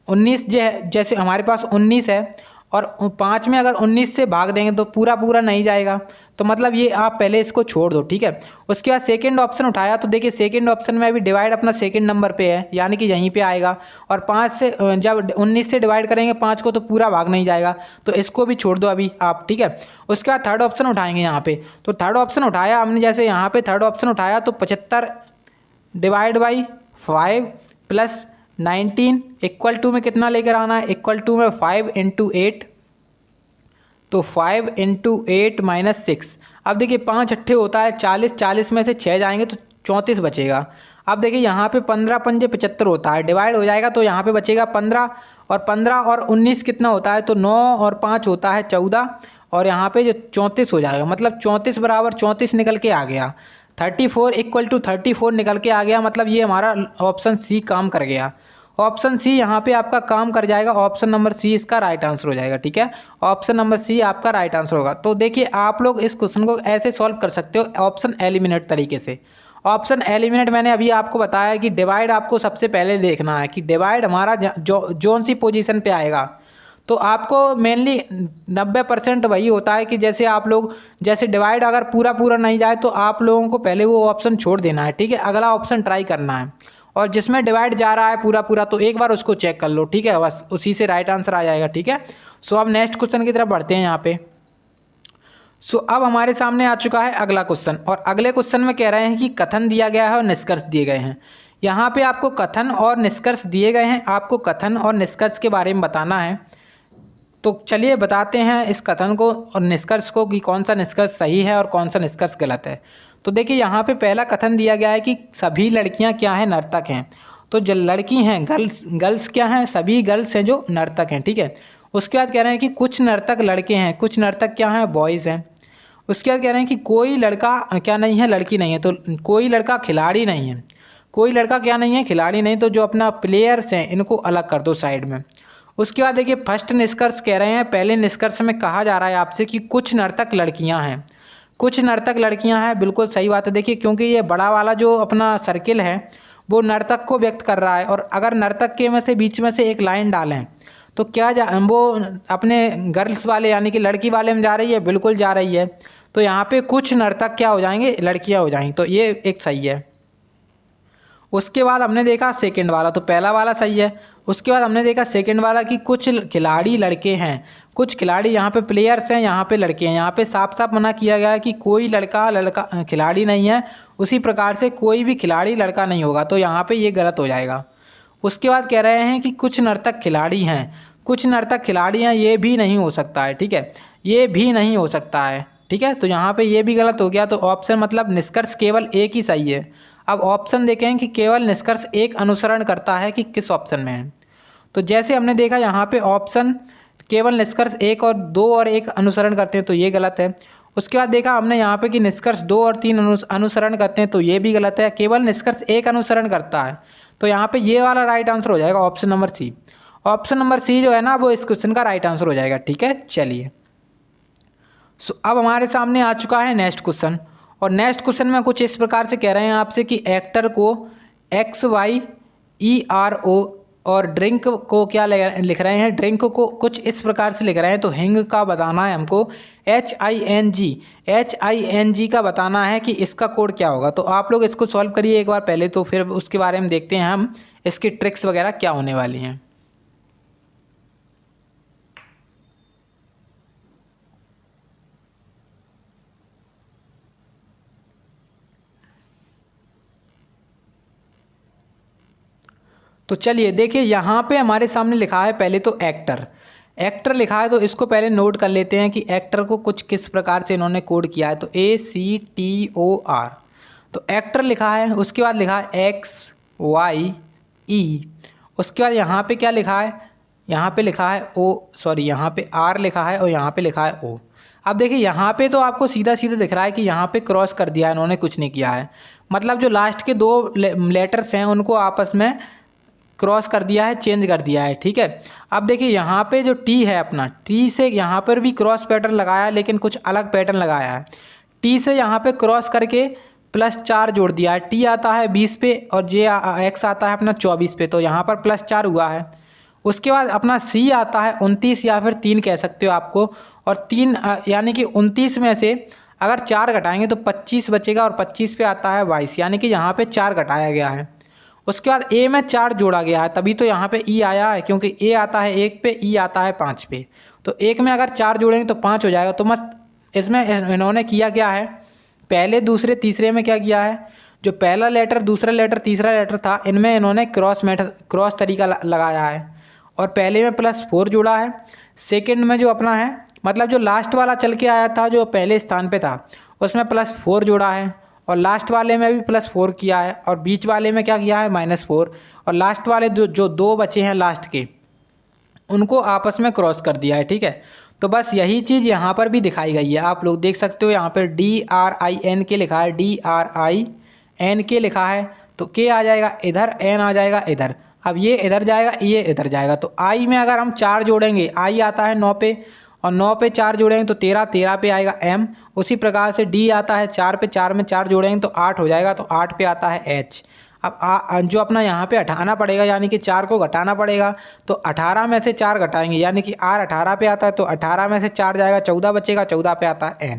19 जैसे हमारे पास 19 है, और 5 में अगर 19 से भाग देंगे तो पूरा पूरा नहीं जाएगा, तो मतलब ये आप पहले इसको छोड़ दो, ठीक है। उसके बाद सेकंड ऑप्शन उठाया, तो देखिए सेकंड ऑप्शन में अभी डिवाइड अपना सेकंड नंबर पे है, यानी कि यहीं पे आएगा, और 5 से जब 19 से डिवाइड करेंगे 5 को, तो पूरा भाग नहीं जाएगा, तो इसको भी छोड़ दो अभी आप, ठीक है। उसके बाद थर्ड ऑप्शन उठाएंगे यहाँ पे, तो थर्ड ऑप्शन उठाया हमने, जैसे यहाँ पे थर्ड ऑप्शन उठाया, तो 75 divide by 5 plus 19 equal to में कितना लेकर आना है, इक्वल टू में 5 इंटू 8, तो 5 इंटू 8 माइनस 6। अब देखिए 5 अट्ठे होता है 40, 40 में से 6 जाएंगे तो 34 बचेगा। अब देखिए यहाँ पे 15 पंजे 75 होता है, डिवाइड हो जाएगा तो यहाँ पे बचेगा 15, और 15 और 19 कितना होता है, तो 9 और 5 होता है 14, और यहाँ पे जो 34 हो जाएगा, मतलब 34 बराबर 34 निकल के आ गया, 34 इक्वल टू 34 निकल के आ गया, मतलब ये हमारा ऑप्शन सी काम कर गया। ऑप्शन सी यहाँ पे आपका काम कर जाएगा, ऑप्शन नंबर सी इसका राइट आंसर हो जाएगा, ठीक है। ऑप्शन नंबर सी आपका राइट आंसर होगा। तो देखिए आप लोग इस क्वेश्चन को ऐसे सॉल्व कर सकते हो, ऑप्शन एलिमिनेट तरीके से। ऑप्शन एलिमिनेट मैंने अभी आपको बताया कि डिवाइड आपको सबसे पहले देखना है कि डिवाइड हमारा जोन सी पोजीशन पे आएगा। तो आपको मेनली 90% वही होता है कि जैसे आप लोग जैसे डिवाइड अगर पूरा पूरा नहीं जाए तो आप लोगों को पहले वो ऑप्शन छोड़ देना है, ठीक है, अगला ऑप्शन ट्राई करना है, और जिसमें डिवाइड जा रहा है पूरा पूरा तो एक बार उसको चेक कर लो, ठीक है, बस उसी से राइट आंसर आ जाएगा, ठीक है। सो अब नेक्स्ट क्वेश्चन की तरफ बढ़ते हैं यहाँ पे। सो अब हमारे सामने आ चुका है अगला क्वेश्चन, और अगले क्वेश्चन में कह रहे हैं कि कथन दिया गया है और निष्कर्ष दिए गए हैं। यहाँ पे आपको कथन और निष्कर्ष दिए गए हैं, आपको कथन और निष्कर्ष के बारे में बताना है। तो चलिए बताते हैं इस कथन को और निष्कर्ष को कि कौन सा निष्कर्ष सही है और कौन सा निष्कर्ष गलत है। तो देखिए यहाँ पे पहला कथन दिया गया है कि सभी लड़कियाँ क्या हैं, नर्तक हैं। तो जो लड़की हैं गर्ल्स क्या हैं, सभी गर्ल्स हैं जो नर्तक हैं, ठीक है। उसके बाद कह रहे हैं कि कुछ नर्तक लड़के हैं, कुछ नर्तक क्या हैं, बॉयज़ हैं। उसके बाद कह रहे हैं कि कोई लड़का क्या नहीं है, लड़की नहीं है, तो कोई लड़का खिलाड़ी नहीं है, कोई लड़का क्या नहीं है, खिलाड़ी नहीं, तो जो अपना प्लेयर्स हैं इनको अलग कर दो साइड में। उसके बाद देखिए फर्स्ट निष्कर्ष कह रहे हैं, पहले निष्कर्ष में कहा जा रहा है आपसे कि कुछ नर्तक लड़कियां हैं, कुछ नर्तक लड़कियां हैं, बिल्कुल सही बात है। देखिए क्योंकि ये बड़ा वाला जो अपना सर्किल है वो नर्तक को व्यक्त कर रहा है, और अगर नर्तक के में से बीच में से एक लाइन डालें तो क्या वो अपने गर्ल्स वाले यानी कि लड़की वाले में जा रही है, बिल्कुल जा रही है। तो यहाँ पे कुछ नर्तक क्या हो जाएंगे, लड़कियाँ हो जाएंगी, तो ये एक सही है। उसके बाद हमने देखा सेकंड वाला, तो पहला वाला सही है। उसके बाद हमने देखा सेकंड वाला कि कुछ खिलाड़ी लड़के हैं, कुछ खिलाड़ी, यहाँ पे प्लेयर्स हैं, यहाँ पे लड़के हैं। यहाँ पे साफ साफ मना किया गया है कि कोई लड़का खिलाड़ी नहीं है, उसी प्रकार से कोई भी खिलाड़ी लड़का नहीं होगा, तो यहाँ पे ये गलत हो जाएगा। उसके बाद कह रहे हैं कि कुछ नर्तक खिलाड़ी हैं, कुछ नर्तक खिलाड़ी हैं, ये भी नहीं हो सकता है, ठीक है, ये भी नहीं हो सकता है, ठीक है। तो यहाँ पे ये भी गलत हो गया, तो ऑप्शन मतलब निष्कर्ष केवल एक ही सही है। अब ऑप्शन देखें कि केवल निष्कर्ष एक अनुसरण करता है कि किस ऑप्शन में है। तो जैसे हमने देखा यहाँ पे ऑप्शन केवल निष्कर्ष 1 और 2 और 1 अनुसरण करते हैं, तो ये गलत है। उसके बाद देखा हमने यहाँ पे कि निष्कर्ष 2 और 3 अनुसरण करते हैं, तो ये भी गलत है। केवल निष्कर्ष 1 अनुसरण करता है, तो यहाँ पे ये वाला राइट आंसर हो जाएगा option number C. Option number C जो है ना वो इस क्वेश्चन का राइट आंसर हो जाएगा, ठीक है। चलिए अब हमारे सामने आ चुका है नेक्स्ट क्वेश्चन, और नेक्स्ट क्वेश्चन में कुछ इस प्रकार से कह रहे हैं आपसे कि एक्टर को XYERO और ड्रिंक को क्या लिख रहे हैं, ड्रिंक को कुछ इस प्रकार से लिख रहे हैं। तो हिंग का बताना है हमको, HING का बताना है कि इसका कोड क्या होगा। तो आप लोग इसको सॉल्व करिए एक बार पहले, तो फिर उसके बारे में देखते हैं हम इसकी ट्रिक्स वगैरह क्या होने वाली हैं। तो चलिए देखिए यहाँ पे हमारे सामने लिखा है पहले तो एक्टर लिखा है, तो इसको पहले नोट कर लेते हैं कि एक्टर को कुछ किस प्रकार से इन्होंने कोड किया है। तो ACTOR, तो एक्टर लिखा है। उसके बाद लिखा है XYE, उसके बाद यहाँ पे क्या लिखा है, यहाँ पे लिखा है यहाँ पे R लिखा है और यहाँ पे लिखा है O। अब देखिए यहाँ पे तो आपको सीधा सीधा दिख रहा है कि यहाँ पे क्रॉस कर दिया है इन्होंने, कुछ नहीं किया है, मतलब जो लास्ट के 2 लेटर्स हैं उनको आपस में क्रॉस कर दिया है, चेंज कर दिया है, ठीक है। अब देखिए यहाँ पे जो टी है अपना, टी से यहाँ पर भी क्रॉस पैटर्न लगाया है, लेकिन कुछ अलग पैटर्न लगाया है। टी से यहाँ पे क्रॉस करके +4 जोड़ दिया है, टी आता है 20 पे और X आता है अपना 24 पे, तो यहाँ पर +4 हुआ है। उसके बाद अपना C आता है 29 या फिर 3 कह सकते हो आपको, और 3 यानी कि 29 में से अगर 4 घटाएंगे तो 25 बचेगा, और 25 पे आता है 22, यानी कि यहाँ पे 4 घटाया गया है। उसके बाद ए में 4 जोड़ा गया है, तभी तो यहाँ पे ई आया है, क्योंकि ए आता है 1 पे, ई आता है 5 पे, तो 1 में अगर 4 जोड़ेंगे तो 5 हो जाएगा। तो मस्त इसमें इन्होंने किया क्या है, पहले दूसरे तीसरे में क्या किया है, जो पहला लेटर दूसरा लेटर तीसरा लेटर था इनमें इन्होंने क्रॉस तरीका लगाया है, और पहले में +4 जोड़ा है। सेकेंड में जो अपना है, मतलब जो लास्ट वाला चल के आया था जो पहले स्थान पर था उसमें +4 जोड़ा है, और लास्ट वाले में भी +4 किया है, और बीच वाले में क्या किया है -4, और लास्ट वाले जो 2 बचे हैं लास्ट के उनको आपस में क्रॉस कर दिया है, ठीक है। तो बस यही चीज़ यहाँ पर भी दिखाई गई है, आप लोग देख सकते हो यहाँ पर DRINK लिखा है, DRINK लिखा है, तो के आ जाएगा इधर, एन आ जाएगा इधर। अब ये इधर जाएगा, ये इधर जाएगा, तो आई में अगर हम 4 जोड़ेंगे, आई आता है 9 पे, और 9 पे 4 जोड़ेंगे तो 13 पे आएगा M। उसी प्रकार से D आता है 4 पे, 4 में 4 जोड़ेंगे तो 8 हो जाएगा, तो 8 पे आता है H। अब जो अपना यहाँ पे हटाना पड़ेगा, यानी कि 4 को घटाना पड़ेगा, तो 18 में से 4 घटाएंगे, यानी कि R 18 पे आता है, तो 18 में से 4 जाएगा, 14 बचेगा, 14 पे आता है N।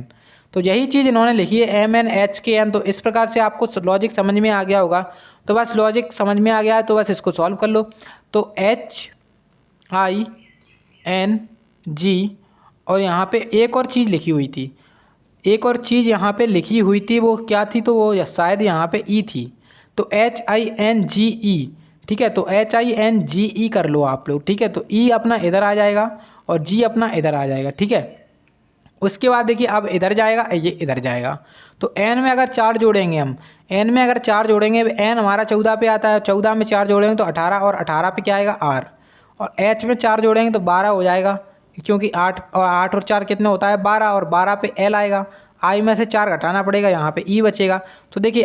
तो यही चीज़ इन्होंने लिखी है MNHKN। तो इस प्रकार से आपको लॉजिक समझ में आ गया होगा, तो बस लॉजिक समझ में आ गया है तो बस इसको सॉल्व कर लो। तो HING, और यहाँ पे एक और चीज़ लिखी हुई थी, एक और चीज़ यहाँ पे लिखी हुई थी, वो क्या थी, तो वो शायद यहाँ पे ई थी, तो HINGE, ठीक है। तो HINGE कर लो आप लोग, ठीक है। तो ई अपना इधर आ जाएगा और जी अपना इधर आ जाएगा, ठीक है। उसके बाद देखिए अब इधर जाएगा, ये इधर जाएगा। तो n में अगर 4 जोड़ेंगे हम, n में अगर 4 जोड़ेंगे, n हमारा 14 पे आता है, 14 में 4 जोड़ेंगे तो 18, और 18 पे क्या आएगा r, और h में 4 जोड़ेंगे तो 12 हो जाएगा, क्योंकि 8 और 4 कितने होता है 12, और 12 पे l आएगा, i में से 4 घटाना पड़ेगा, यहाँ पे e बचेगा। तो देखिए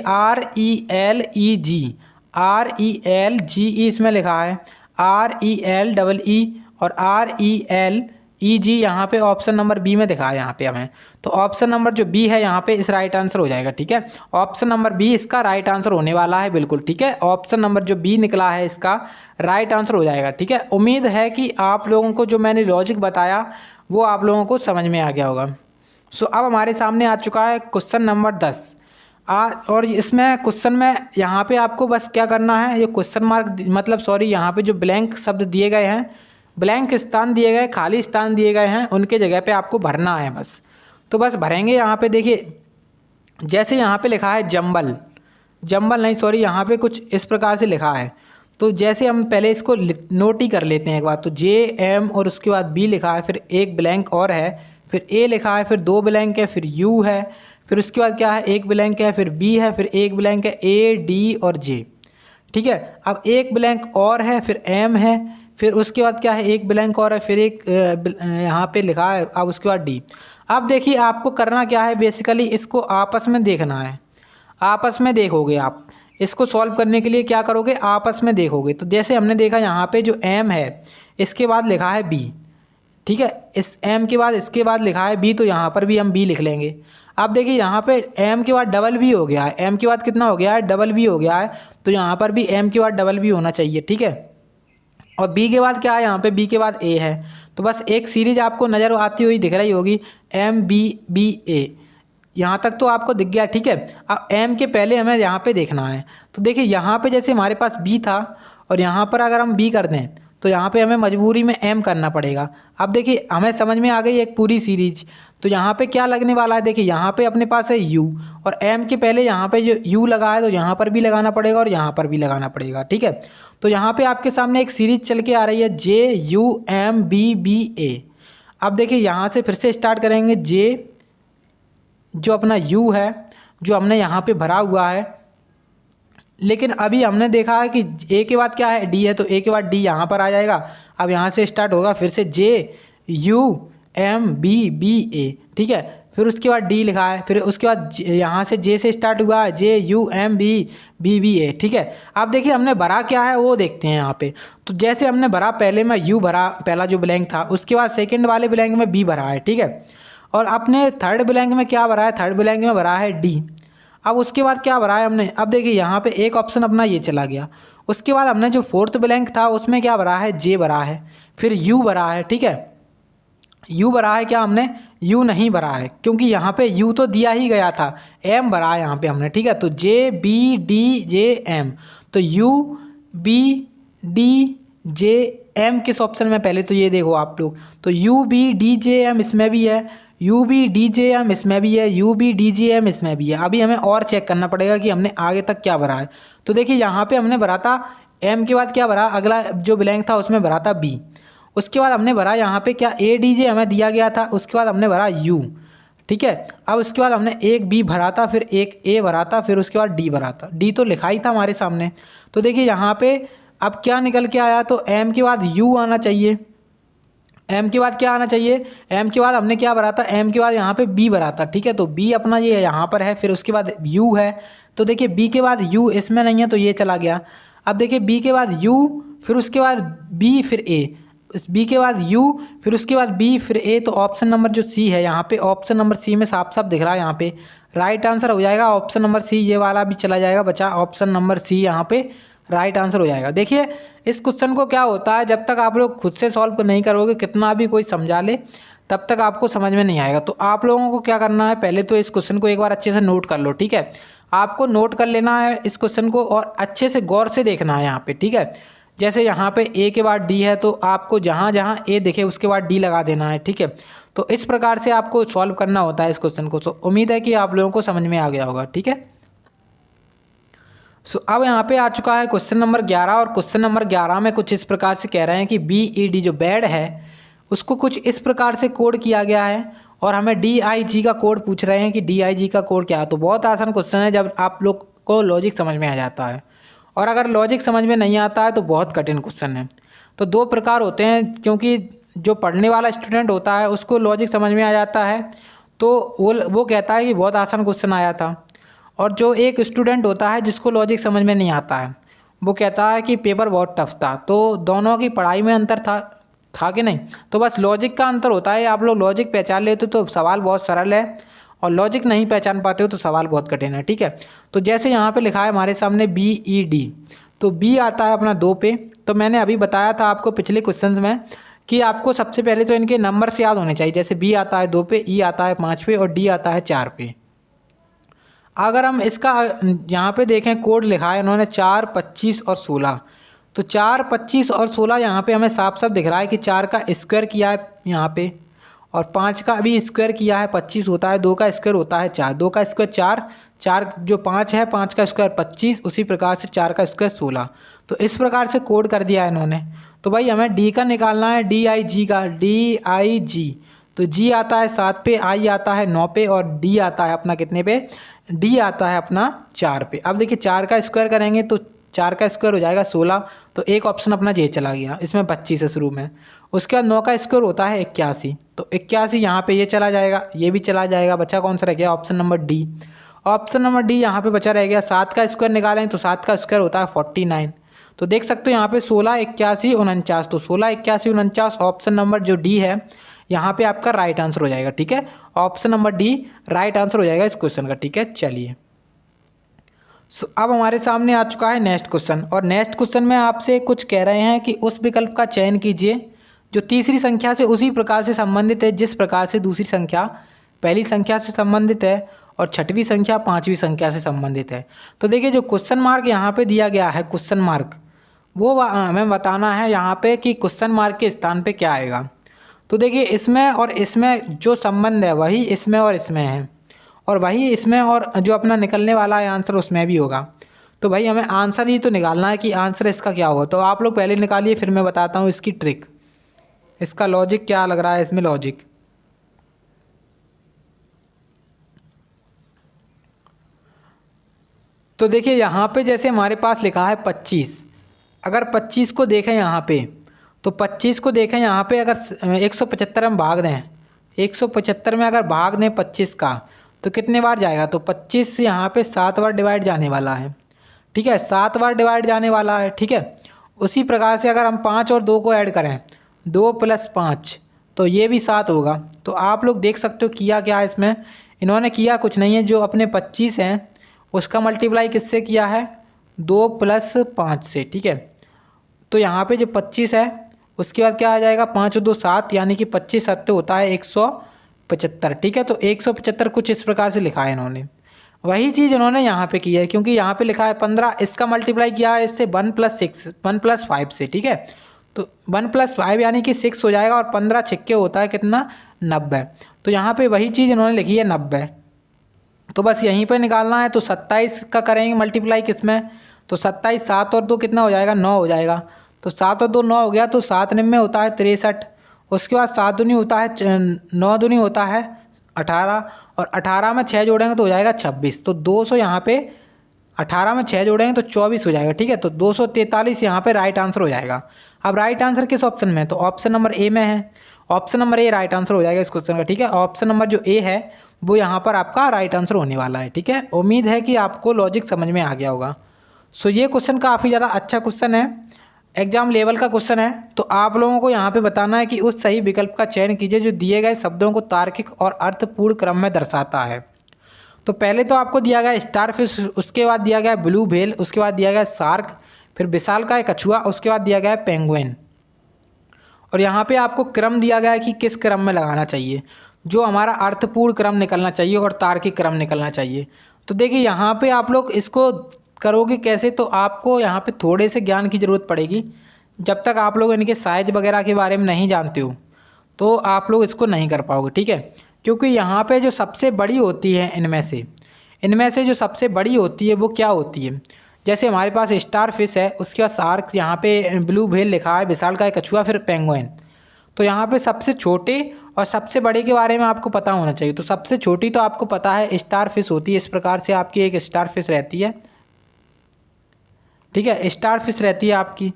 RELEG इसमें लिखा है, RELEE और RELEG यहाँ पे ऑप्शन नंबर बी में दिखा है यहाँ पे हमें। तो ऑप्शन नंबर जो बी है यहाँ पे इस राइट आंसर हो जाएगा, ठीक है। ऑप्शन नंबर बी इसका राइट आंसर होने वाला है, बिल्कुल ठीक है। ऑप्शन नंबर जो बी निकला है इसका राइट आंसर हो जाएगा, ठीक है। उम्मीद है कि आप लोगों को जो मैंने लॉजिक बताया वो आप लोगों को समझ में आ गया होगा। सो अब हमारे सामने आ चुका है क्वेश्चन नंबर 10। और इसमें क्वेश्चन में यहाँ पे आपको बस क्या करना है, ये क्वेश्चन मार्क मतलब सॉरी यहाँ पे जो ब्लैंक शब्द दिए गए हैं, ब्लैंक स्थान दिए गए, खाली स्थान दिए गए हैं, उनके जगह पे आपको भरना है बस। तो बस भरेंगे यहाँ पे। देखिए जैसे यहाँ पे लिखा है जंबल, जंबल नहीं सॉरी, यहाँ पे कुछ इस प्रकार से लिखा है। तो जैसे हम पहले इसको नोट ही कर लेते हैं एक बार। तो JM और उसके बाद B लिखा है, फिर एक ब्लैंक और है, फिर A लिखा है, फिर 2 ब्लैंक है, फिर U है, फिर उसके बाद क्या है एक ब्लैंक है, फिर B है, फिर एक ब्लैंक है, A D और J, ठीक है। अब एक ब्लैंक और है, फिर M है, फिर उसके बाद क्या है एक ब्लैंक और है, फिर एक यहाँ पे लिखा है, अब उसके बाद D। अब देखिए आपको करना क्या है, बेसिकली इसको आपस में देखना है, आपस में देखोगे आप इसको सॉल्व करने के लिए क्या करोगे, आपस में देखोगे। तो जैसे हमने देखा यहाँ पे जो M है इसके बाद लिखा है B, ठीक है, इस M के बाद इसके बाद लिखा है B, तो यहाँ पर भी हम B लिख लेंगे। अब देखिए यहाँ पे M के बाद डबल B हो गया है, M के बाद कितना हो गया है डबल B हो गया है, तो यहाँ पर भी M के बाद डबल B होना चाहिए, ठीक है। और B के बाद क्या है, यहाँ पे B के बाद A है। तो बस एक सीरीज आपको नज़र आती हुई दिख रही होगी MBBA, यहाँ तक तो आपको दिख गया, ठीक है। अब M के पहले हमें यहाँ पे देखना है। तो देखिए यहाँ पे जैसे हमारे पास B था और यहाँ पर अगर हम B कर दें तो यहाँ पे हमें मजबूरी में M करना पड़ेगा। अब देखिए हमें समझ में आ गई एक पूरी सीरीज। तो यहाँ पे क्या लगने वाला है, देखिए यहाँ पे अपने पास है U और M के पहले यहाँ पे जो U लगा है तो यहाँ पर भी लगाना पड़ेगा और यहाँ पर भी लगाना पड़ेगा, ठीक है। तो यहाँ पे आपके सामने एक सीरीज चल के आ रही है JUMBBA। अब देखिए यहाँ से फिर से स्टार्ट करेंगे, J जो अपना U है जो हमने यहाँ पे भरा हुआ है, लेकिन अभी हमने देखा है कि A के बाद क्या है D है, तो A के बाद D यहाँ पर आ जाएगा। अब यहाँ से स्टार्ट होगा फिर से JUMBBA, ठीक है। फिर उसके बाद D लिखा है, फिर उसके बाद यहाँ से J से स्टार्ट हुआ है JUMBBA, ठीक है। अब देखिए हमने भरा क्या है वो देखते हैं यहाँ पे। तो जैसे हमने भरा, पहले में U भरा, पहला जो ब्लैंक था, उसके बाद सेकेंड वाले ब्लैंक में B भरा है, ठीक है। और अपने थर्ड ब्लैंक में क्या भरा है, थर्ड ब्लैंक में भरा है D। अब उसके बाद क्या भरा है हमने, अब देखिए यहाँ पे एक ऑप्शन अपना ये चला गया। उसके बाद हमने जो फोर्थ ब्लैंक था उसमें क्या भरा है, J भरा है, फिर U भरा है, ठीक है। U भरा है क्या हमने, U नहीं भरा है, क्योंकि यहाँ पे U तो दिया ही गया था, M भरा है यहाँ पे हमने, ठीक है। तो JBDJM, तो UBDJM किस ऑप्शन में, पहले तो ये देखो आप लोग, तो UBDJM इसमें भी है, UBDJM इसमें भी है, UBDJM इसमें भी है। अभी हमें और चेक करना पड़ेगा कि हमने आगे तक क्या भरा है। तो देखिए यहाँ पे हमने भरा था M के बाद क्या भरा, अगला जो ब्लैंक था उसमें भरा था B। उसके बाद हमने भरा यहाँ पे क्या ADJ हमें दिया गया था, उसके बाद हमने भरा U, ठीक है। अब उसके बाद हमने एक B भरा था, फिर एक A भरा था, फिर उसके बाद D भरा था। D तो लिखा ही था हमारे सामने। तो देखिए यहाँ पे अब क्या निकल के आया, तो M के बाद U आना चाहिए, M के बाद क्या आना चाहिए, M के बाद हमने क्या भरा था, M के बाद यहाँ पे B भरा था, ठीक है। तो B अपना ये यहाँ पर है, फिर उसके बाद U है। तो देखिए B के बाद U इसमें नहीं है तो ये चला गया। अब देखिए B के बाद U, फिर उसके बाद B, फिर A, इस B के बाद U, फिर उसके बाद B, फिर A। तो ऑप्शन नंबर जो C है यहाँ पे, ऑप्शन नंबर C में साफ साफ दिख रहा है यहाँ पे राइट आंसर हो जाएगा ऑप्शन नंबर C। ये वाला भी चला जाएगा बचा, ऑप्शन नंबर C यहाँ पे राइट आंसर हो जाएगा। देखिए इस क्वेश्चन को क्या होता है, जब तक आप लोग खुद से सॉल्व नहीं करोगे, कितना भी कोई समझा ले, तब तक आपको समझ में नहीं आएगा। तो आप लोगों को क्या करना है, पहले तो इस क्वेश्चन को एक बार अच्छे से नोट कर लो, ठीक है। आपको नोट कर लेना है इस क्वेश्चन को और अच्छे से गौर से देखना है यहाँ पे, ठीक है। जैसे यहाँ पे A के बाद D है, तो आपको जहाँ जहाँ A दिखे उसके बाद D लगा देना है, ठीक है। तो इस प्रकार से आपको सॉल्व करना होता है इस क्वेश्चन को। तो उम्मीद है कि आप लोगों को समझ में आ गया होगा, ठीक है। सो अब यहाँ पे आ चुका है क्वेश्चन नंबर 11 और क्वेश्चन नंबर 11 में कुछ इस प्रकार से कह रहे हैं कि BED जो बेड है उसको कुछ इस प्रकार से कोड किया गया है और हमें DIG का कोड पूछ रहे हैं कि DIG का कोड क्या है। तो बहुत आसान क्वेश्चन है जब आप लोग को लॉजिक समझ में आ जाता है, और अगर लॉजिक समझ में नहीं आता है तो बहुत कठिन क्वेश्चन है। तो दो प्रकार होते हैं, क्योंकि जो पढ़ने वाला स्टूडेंट होता है उसको लॉजिक समझ में आ जाता है तो वो कहता है कि बहुत आसान क्वेश्चन आया था, और जो एक स्टूडेंट होता है जिसको लॉजिक समझ में नहीं आता है वो कहता है कि पेपर बहुत टफ था। तो दोनों की पढ़ाई में अंतर था कि नहीं? तो बस लॉजिक का अंतर होता है। आप लोग लॉजिक पहचान लेते हो तो सवाल बहुत सरल है, और लॉजिक नहीं पहचान पाते हो तो सवाल बहुत कठिन है। ठीक है, तो जैसे यहाँ पे लिखा है हमारे सामने BED, तो B आता है अपना 2 पे। तो मैंने अभी बताया था आपको पिछले क्वेश्चंस में कि आपको सबसे पहले तो इनके नंबर से याद होने चाहिए। जैसे B आता है 2 पे, E आता है 5 पे और D आता है 4 पे। अगर हम इसका यहाँ पे देखें, कोड लिखा है इन्होंने 4, 25 और 16। तो 4, 25 और 16 यहाँ पे हमें साफ साफ दिख रहा है कि 4 का स्क्वायर किया है यहाँ पे, और 5 का भी स्क्वायर किया है 25 होता है, 2 का स्क्वायर होता है 4, 2 का स्क्वायर 4, 4 जो 5 है 5 का स्क्वायर 25, उसी प्रकार से 4 का स्क्वायर 16। तो इस प्रकार से कोड कर दिया है इन्होंने। तो भाई हमें D का निकालना है, DIG का, DIG। तो G आता है 7 पे, I आता है 9 पे और D आता है अपना कितने पे? D आता है अपना 4 पे। अब देखिए 4 का स्क्वायर करेंगे तो 4 का स्क्वायर हो जाएगा 16, तो एक ऑप्शन अपना ये चला गया, इसमें 25 है शुरू में। उसके बाद 9 का स्क्वायर होता है 81, तो 81 यहाँ पे ये चला जाएगा, ये भी चला जाएगा, बचा कौन सा रह गया? Option number D। Option number D यहाँ पे बचा रह गया। 7 का स्क्वायर निकालें तो 7 का स्क्वायर होता है 49। तो देख सकते हो यहाँ पे 16, 81, 49, तो 16, 81, 49 ऑप्शन नंबर जो D है यहाँ पे आपका राइट आंसर हो जाएगा। ठीक है, option number D right answer हो जाएगा इस क्वेश्चन का। ठीक है, चलिए अब हमारे सामने आ चुका है नेक्स्ट क्वेश्चन, और नेक्स्ट क्वेश्चन में आपसे कुछ कह रहे हैं कि उस विकल्प का चयन कीजिए जो तीसरी संख्या से उसी प्रकार से संबंधित है जिस प्रकार से दूसरी संख्या पहली संख्या से संबंधित है और छठवीं संख्या पांचवी संख्या से संबंधित है। तो देखिए जो क्वेश्चन मार्क यहाँ पे दिया गया है, क्वेश्चन मार्क, वो हमें बताना है यहाँ पे कि क्वेश्चन मार्क के स्थान पे क्या आएगा। तो देखिए इसमें और इसमें जो संबंध है वही इसमें और इसमें है, और वही इसमें और जो अपना निकलने वाला है आंसर उसमें भी होगा। तो भाई हमें आंसर ही तो निकालना है कि आंसर इसका क्या होगा। तो आप लोग पहले निकालिए, फिर मैं बताता हूँ इसकी ट्रिक, इसका लॉजिक क्या लग रहा है इसमें लॉजिक। तो देखिए यहाँ पे जैसे हमारे पास लिखा है 25, अगर 25 को देखें यहाँ पे, तो 25 को देखें यहाँ पे, अगर 175 में भाग दें, 175 में अगर भाग दें 25 का, तो कितने बार जाएगा? तो 25 से यहाँ पे 7 बार डिवाइड जाने वाला है। ठीक है, 7 बार डिवाइड जाने वाला है। ठीक है, उसी प्रकार से अगर हम 5 और 2 को ऐड करें, 2 + 5, तो ये भी 7 होगा। तो आप लोग देख सकते हो किया क्या है इसमें, इन्होंने किया कुछ नहीं है, जो अपने 25 हैं उसका मल्टीप्लाई किससे किया है? 2 + 5 से। ठीक है, तो यहाँ पे जो 25 है उसके बाद क्या आ जाएगा? 5 और 2 7, यानी कि 25 7 होता है 175। ठीक है, तो 175 कुछ इस प्रकार से लिखा है इन्होंने। वही चीज़ इन्होंने यहाँ पे की है, क्योंकि यहाँ पे लिखा है 15, इसका मल्टीप्लाई किया है इससे 1 + 6, 1 + 5 से। ठीक है, तो 1 + 5 यानी कि 6 हो जाएगा, और 15 छिक्के होता है कितना? 90। तो यहाँ पे वही चीज़ इन्होंने लिखी है 90। तो बस यहीं पे निकालना है। तो 27 का करेंगे मल्टीप्लाई किसमें? तो 27, 7 और 2 कितना हो जाएगा? 9 हो जाएगा। तो 7 और 2 9 हो गया, तो 7 निम्न में होता है 63। उसके बाद 7 दूनी होता है 9 दूनी होता है 18, और 18 में 6 जोड़ेंगे तो हो जाएगा 26। तो 200 यहाँ पे 18 में 6 जोड़ेंगे तो 24 हो जाएगा। ठीक है, तो 243 यहाँ पे राइट आंसर हो जाएगा। अब राइट आंसर किस ऑप्शन में है? तो ऑप्शन नंबर ए में है। Option number A right answer हो जाएगा इस क्वेश्चन का। ठीक है, ऑप्शन नंबर जो ए है वो यहाँ पर आपका राइट आंसर होने वाला है। ठीक है, उम्मीद है कि आपको लॉजिक समझ में आ गया होगा। सो ये क्वेश्चन काफ़ी ज़्यादा अच्छा क्वेश्चन है, एग्जाम लेवल का क्वेश्चन है। तो आप लोगों को यहाँ पे बताना है कि उस सही विकल्प का चयन कीजिए जो दिए गए शब्दों को तार्किक और अर्थपूर्ण क्रम में दर्शाता है। तो पहले तो आपको दिया गया स्टारफिश, उसके बाद दिया गया ब्लू व्हेल, उसके बाद दिया गया शार्क, फिर विशालकाय कछुआ, उसके बाद दिया गया पेंगुइन। और यहाँ पे आपको क्रम दिया गया है कि किस क्रम में लगाना चाहिए, जो हमारा अर्थपूर्ण क्रम निकलना चाहिए और तार्किक क्रम निकलना चाहिए। तो देखिए यहाँ पे आप लोग इसको करोगे कैसे, तो आपको यहाँ पे थोड़े से ज्ञान की ज़रूरत पड़ेगी। जब तक आप लोग इनके साइज वगैरह के बारे में नहीं जानते हो तो आप लोग इसको नहीं कर पाओगे। ठीक है, क्योंकि यहाँ पे जो सबसे बड़ी होती है इनमें से जो सबसे बड़ी होती है वो क्या होती है? जैसे हमारे पास स्टार फिश है, उसके बाद शार्क, यहाँ पे ब्लू व्हेल लिखा है, विशालकाय कछुआ, फिर पेंगुइन। तो यहाँ पे सबसे छोटे और सबसे बड़े के बारे में आपको पता होना चाहिए। तो सबसे छोटी तो आपको पता है स्टार फिश होती है, इस प्रकार से आपकी एक स्टार फिश रहती है, ठीक है, स्टार फिश रहती है आपकी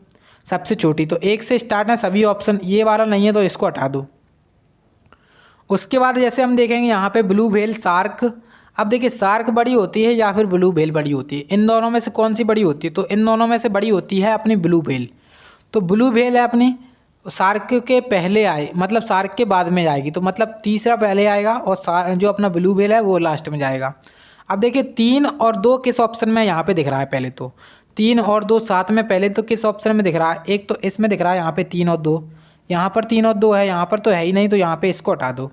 सबसे छोटी। तो एक से स्टार्ट है सभी ऑप्शन, ये वाला नहीं है तो इसको हटा दो। उसके बाद जैसे हम देखेंगे यहाँ पे ब्लू व्हेल, शार्क। अब देखिए शार्क बड़ी होती है या फिर ब्लू व्हेल बड़ी होती है, इन दोनों में से कौन सी बड़ी होती है? तो इन दोनों में से बड़ी होती है अपनी ब्लू व्हेल। तो ब्लू व्हेल है अपनी शार्क के पहले आए, मतलब शार्क के बाद में आएगी, तो मतलब तीसरा पहले आएगा और जो अपना ब्लू व्हेल है वो लास्ट में जाएगा। अब देखिए 3 और 2 किस ऑप्शन में यहाँ पे दिख रहा है? पहले तो 3 और 2 साथ में पहले तो किस ऑप्शन में दिख रहा है? एक तो इसमें दिख रहा है यहाँ पे 3 और 2, यहाँ पर 3 और 2 है, यहाँ पर तो है ही नहीं, तो यहाँ पे इसको हटा दो।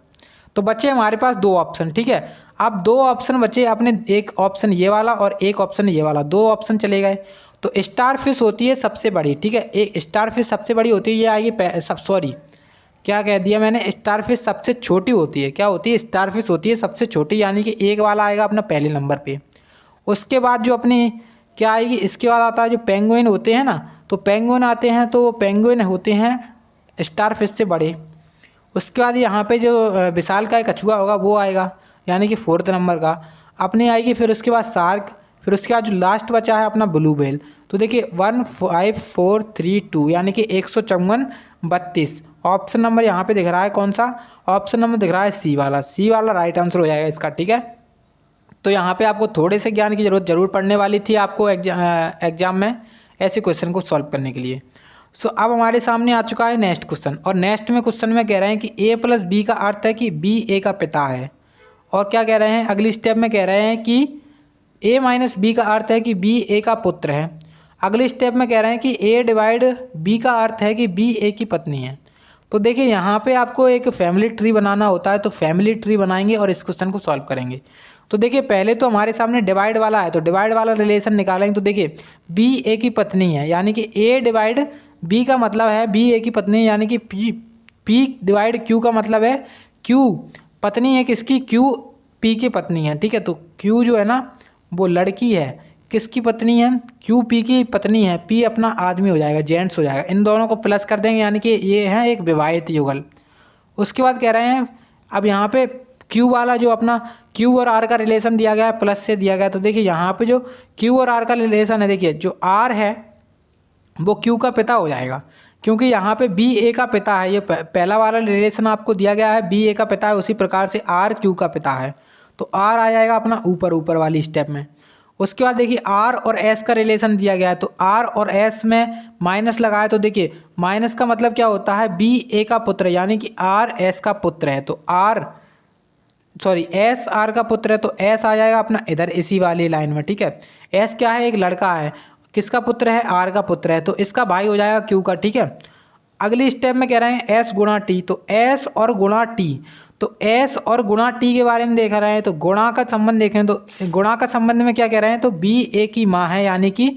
तो बचे हमारे पास 2 ऑप्शन, ठीक है। अब 2 ऑप्शन बचे अपने, एक ऑप्शन ये वाला और एक ऑप्शन ये वाला, 2 ऑप्शन चले गए। तो स्टार फिश होती है सबसे बड़ी, ठीक है, एक स्टार फिश सबसे बड़ी होती है, ये आएगी सॉरी क्या कह दिया मैंने, स्टार फिश सबसे छोटी होती है। क्या होती है? स्टार फिश होती है सबसे छोटी, यानी कि एक वाला आएगा अपना पहले नंबर पे। उसके बाद जो अपनी क्या आएगी, इसके बाद आता है जो पेंगुइन होते हैं ना, तो पेंगुइन आते हैं, तो वो पेंगुइन होते हैं स्टार फिश से बड़े। उसके बाद यहाँ पे जो विशालकाय कछुआ होगा वो आएगा, यानी कि 4th नंबर का अपनी आएगी। फिर उसके बाद शार्क, फिर उसके बाद जो लास्ट बचा है अपना ब्लू व्हेल। तो देखिए 1 5 4 3 2, यानी कि 154 32 ऑप्शन नंबर यहाँ पे दिख रहा है। कौन सा ऑप्शन नंबर दिख रहा है? सी वाला। सी वाला राइट आंसर हो जाएगा इसका, ठीक है। तो यहाँ पे आपको थोड़े से ज्ञान की जरूर पड़ने वाली थी आपको एग्जाम में ऐसे क्वेश्चन को सॉल्व करने के लिए। सो अब हमारे सामने आ चुका है नेक्स्ट क्वेश्चन, और नेक्स्ट में क्वेश्चन में कह रहे हैं कि a + b का अर्थ है कि b a का पिता है। और क्या कह रहे हैं अगली स्टेप में? कह रहे हैं कि a - b का अर्थ है कि b a का पुत्र है। अगले स्टेप में कह रहे हैं कि a/ b का अर्थ है कि b a की पत्नी है। तो देखिए यहाँ पे आपको एक फैमिली ट्री बनाना होता है, तो फैमिली ट्री बनाएंगे और इस क्वेश्चन को सॉल्व करेंगे। तो देखिए पहले तो हमारे सामने डिवाइड वाला है, तो डिवाइड वाला रिलेशन निकालेंगे। तो देखिए b a की पत्नी है, यानी कि a/ b का मतलब है b a की पत्नी, यानी कि p/ q का मतलब है q पत्नी है किसकी? q p की पत्नी है, ठीक है। तो q जो है ना वो लड़की है, किसकी पत्नी है? q p की पत्नी है, p अपना आदमी हो जाएगा, जेंट्स हो जाएगा। इन दोनों को प्लस कर देंगे, यानी कि ये है एक विवाहित युगल। उसके बाद कह रहे हैं अब यहाँ पे q वाला जो अपना q और r का रिलेशन दिया गया है, प्लस से दिया गया है। तो देखिए यहाँ पे जो q और r का रिलेशन है, देखिए जो r है वो q का पिता हो जाएगा, क्योंकि यहाँ पे b a का पिता है। ये पहला वाला रिलेशन आपको दिया गया है, b a का पिता है, उसी प्रकार से r q का पिता है। तो r आ जाएगा अपना ऊपर वाली स्टेप में। उसके बाद देखिए r और s का रिलेशन दिया गया है, तो r और s में माइनस लगाए। तो देखिए माइनस का मतलब क्या होता है? b a का पुत्र, यानी कि r s का पुत्र है, तो s r का पुत्र है, तो s आ जाएगा अपना इधर इसी वाली लाइन में, ठीक है। s क्या है? एक लड़का है, किसका पुत्र है? r का पुत्र है, तो इसका भाई हो जाएगा q का, ठीक है। अगली स्टेप में कह रहे हैं s गुणा t, तो s और गुणा t, तो s और गुणा t के बारे में देख रहे हैं। तो गुणा का संबंध देखें तो गुणा का संबंध में क्या कह रहे हैं? तो b a की माँ है, यानी कि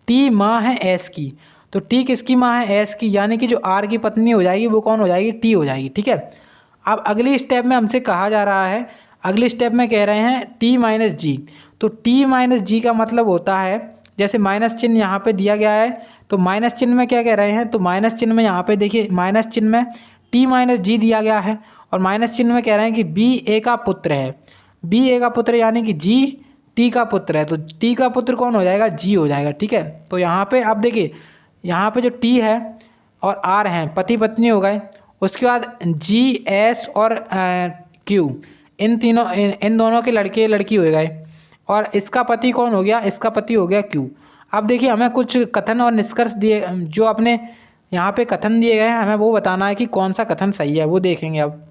t माँ है s की। तो t किसकी माँ है? s की, यानी कि जो r की पत्नी हो जाएगी वो कौन हो जाएगी? t हो जाएगी, ठीक है। अब अगली स्टेप में हमसे कहा जा रहा है, अगली स्टेप में कह रहे हैं t - g। तो t - g का मतलब होता है, जैसे माइनस चिन्ह यहाँ पे दिया गया है, तो माइनस चिन्ह में क्या कह रहे हैं? तो माइनस चिन्ह में यहाँ पे देखिए माइनस चिन्ह में t - g दिया गया है, और माइनस चिन्ह में कह रहे हैं कि b a का पुत्र है। b a का पुत्र यानी कि g t का पुत्र है, तो t का पुत्र कौन हो जाएगा? g हो जाएगा, ठीक है। तो यहाँ पे आप देखिए यहाँ पे जो t है और r हैं पति पत्नी हो गए। उसके बाद g s और q इन दोनों के लड़के लड़की हो गए, और इसका पति कौन हो गया? इसका पति हो गया q। अब देखिए हमें कुछ कथन और निष्कर्ष दिए, जो अपने यहाँ पे कथन दिए गए हैं, हमें वो बताना है कि कौन सा कथन सही है, वो देखेंगे अब।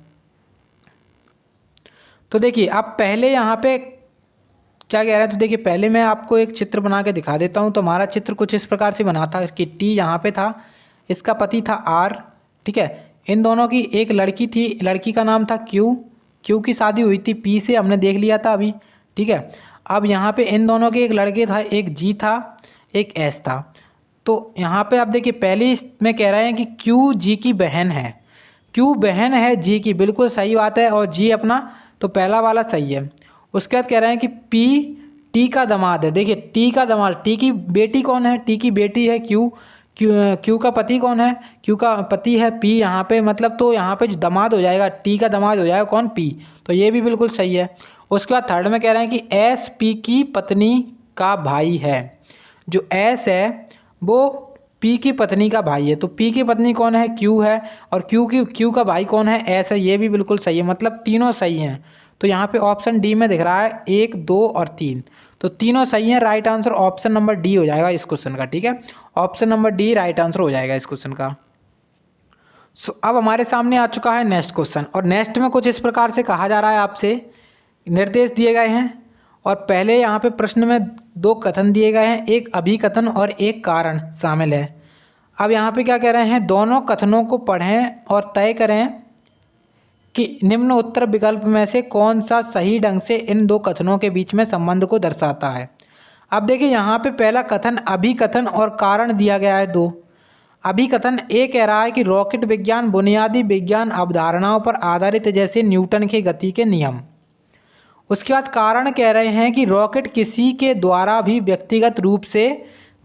तो देखिए अब पहले यहाँ पे क्या कह रहा है? तो देखिए पहले मैं आपको एक चित्र बना के दिखा देता हूँ। तो हमारा चित्र कुछ इस प्रकार से बना था कि टी यहाँ पे था, इसका पति था आर, ठीक है। इन दोनों की एक लड़की थी, लड़की का नाम था क्यू, क्यू की शादी हुई थी पी से, हमने देख लिया था अभी, ठीक है। अब यहाँ पे इन दोनों के एक लड़के था, एक जी था एक एस था। तो यहाँ पे आप देखिए पहले में कह रहे हैं कि क्यू जी की बहन है, क्यू बहन है जी की, बिल्कुल सही बात है, और जी अपना तो पहला वाला सही है। उसके बाद कह रहे हैं कि पी टी का दामाद है। देखिए टी का दामाद, टी की बेटी कौन है? टी की बेटी है क्यू, क्यू का पति कौन है? क्यू का पति है पी यहाँ पे, मतलब तो यहाँ पे जो दामाद हो जाएगा, टी का दामाद हो जाएगा कौन? पी। तो ये भी बिल्कुल सही है। उसके बाद थर्ड में कह रहे हैं कि एस पी की पत्नी का भाई है। जो एस है वो पी की पत्नी का भाई है, तो पी की पत्नी कौन है? क्यू है, और क्यू का भाई कौन है? एस है। ये भी बिल्कुल सही है, मतलब तीनों सही हैं। तो यहाँ पे ऑप्शन डी में दिख रहा है 1, 2 और 3, तो तीनों सही हैं। Right answer option number D हो जाएगा इस क्वेश्चन का, ठीक है। Option number D right answer हो जाएगा इस क्वेश्चन का। अब हमारे सामने आ चुका है नेक्स्ट क्वेश्चन, और नेक्स्ट में कुछ इस प्रकार से कहा जा रहा है, आपसे निर्देश दिए गए हैं और पहले यहाँ पे प्रश्न में 2 कथन दिए गए हैं, एक अभिकथन और एक कारण शामिल है। अब यहाँ पे क्या कह रहे हैं? दोनों कथनों को पढ़ें और तय करें कि निम्न उत्तर विकल्प में से कौन सा सही ढंग से इन 2 कथनों के बीच में संबंध को दर्शाता है। अब देखिए यहाँ पे पहला कथन अभिकथन और कारण दिया गया है 2। अभिकथन ए कह रहा है कि रॉकेट विज्ञान बुनियादी विज्ञान अवधारणाओं पर आधारित है, जैसे न्यूटन के गति के नियम। उसके बाद कारण कह रहे हैं कि रॉकेट किसी के द्वारा भी व्यक्तिगत रूप से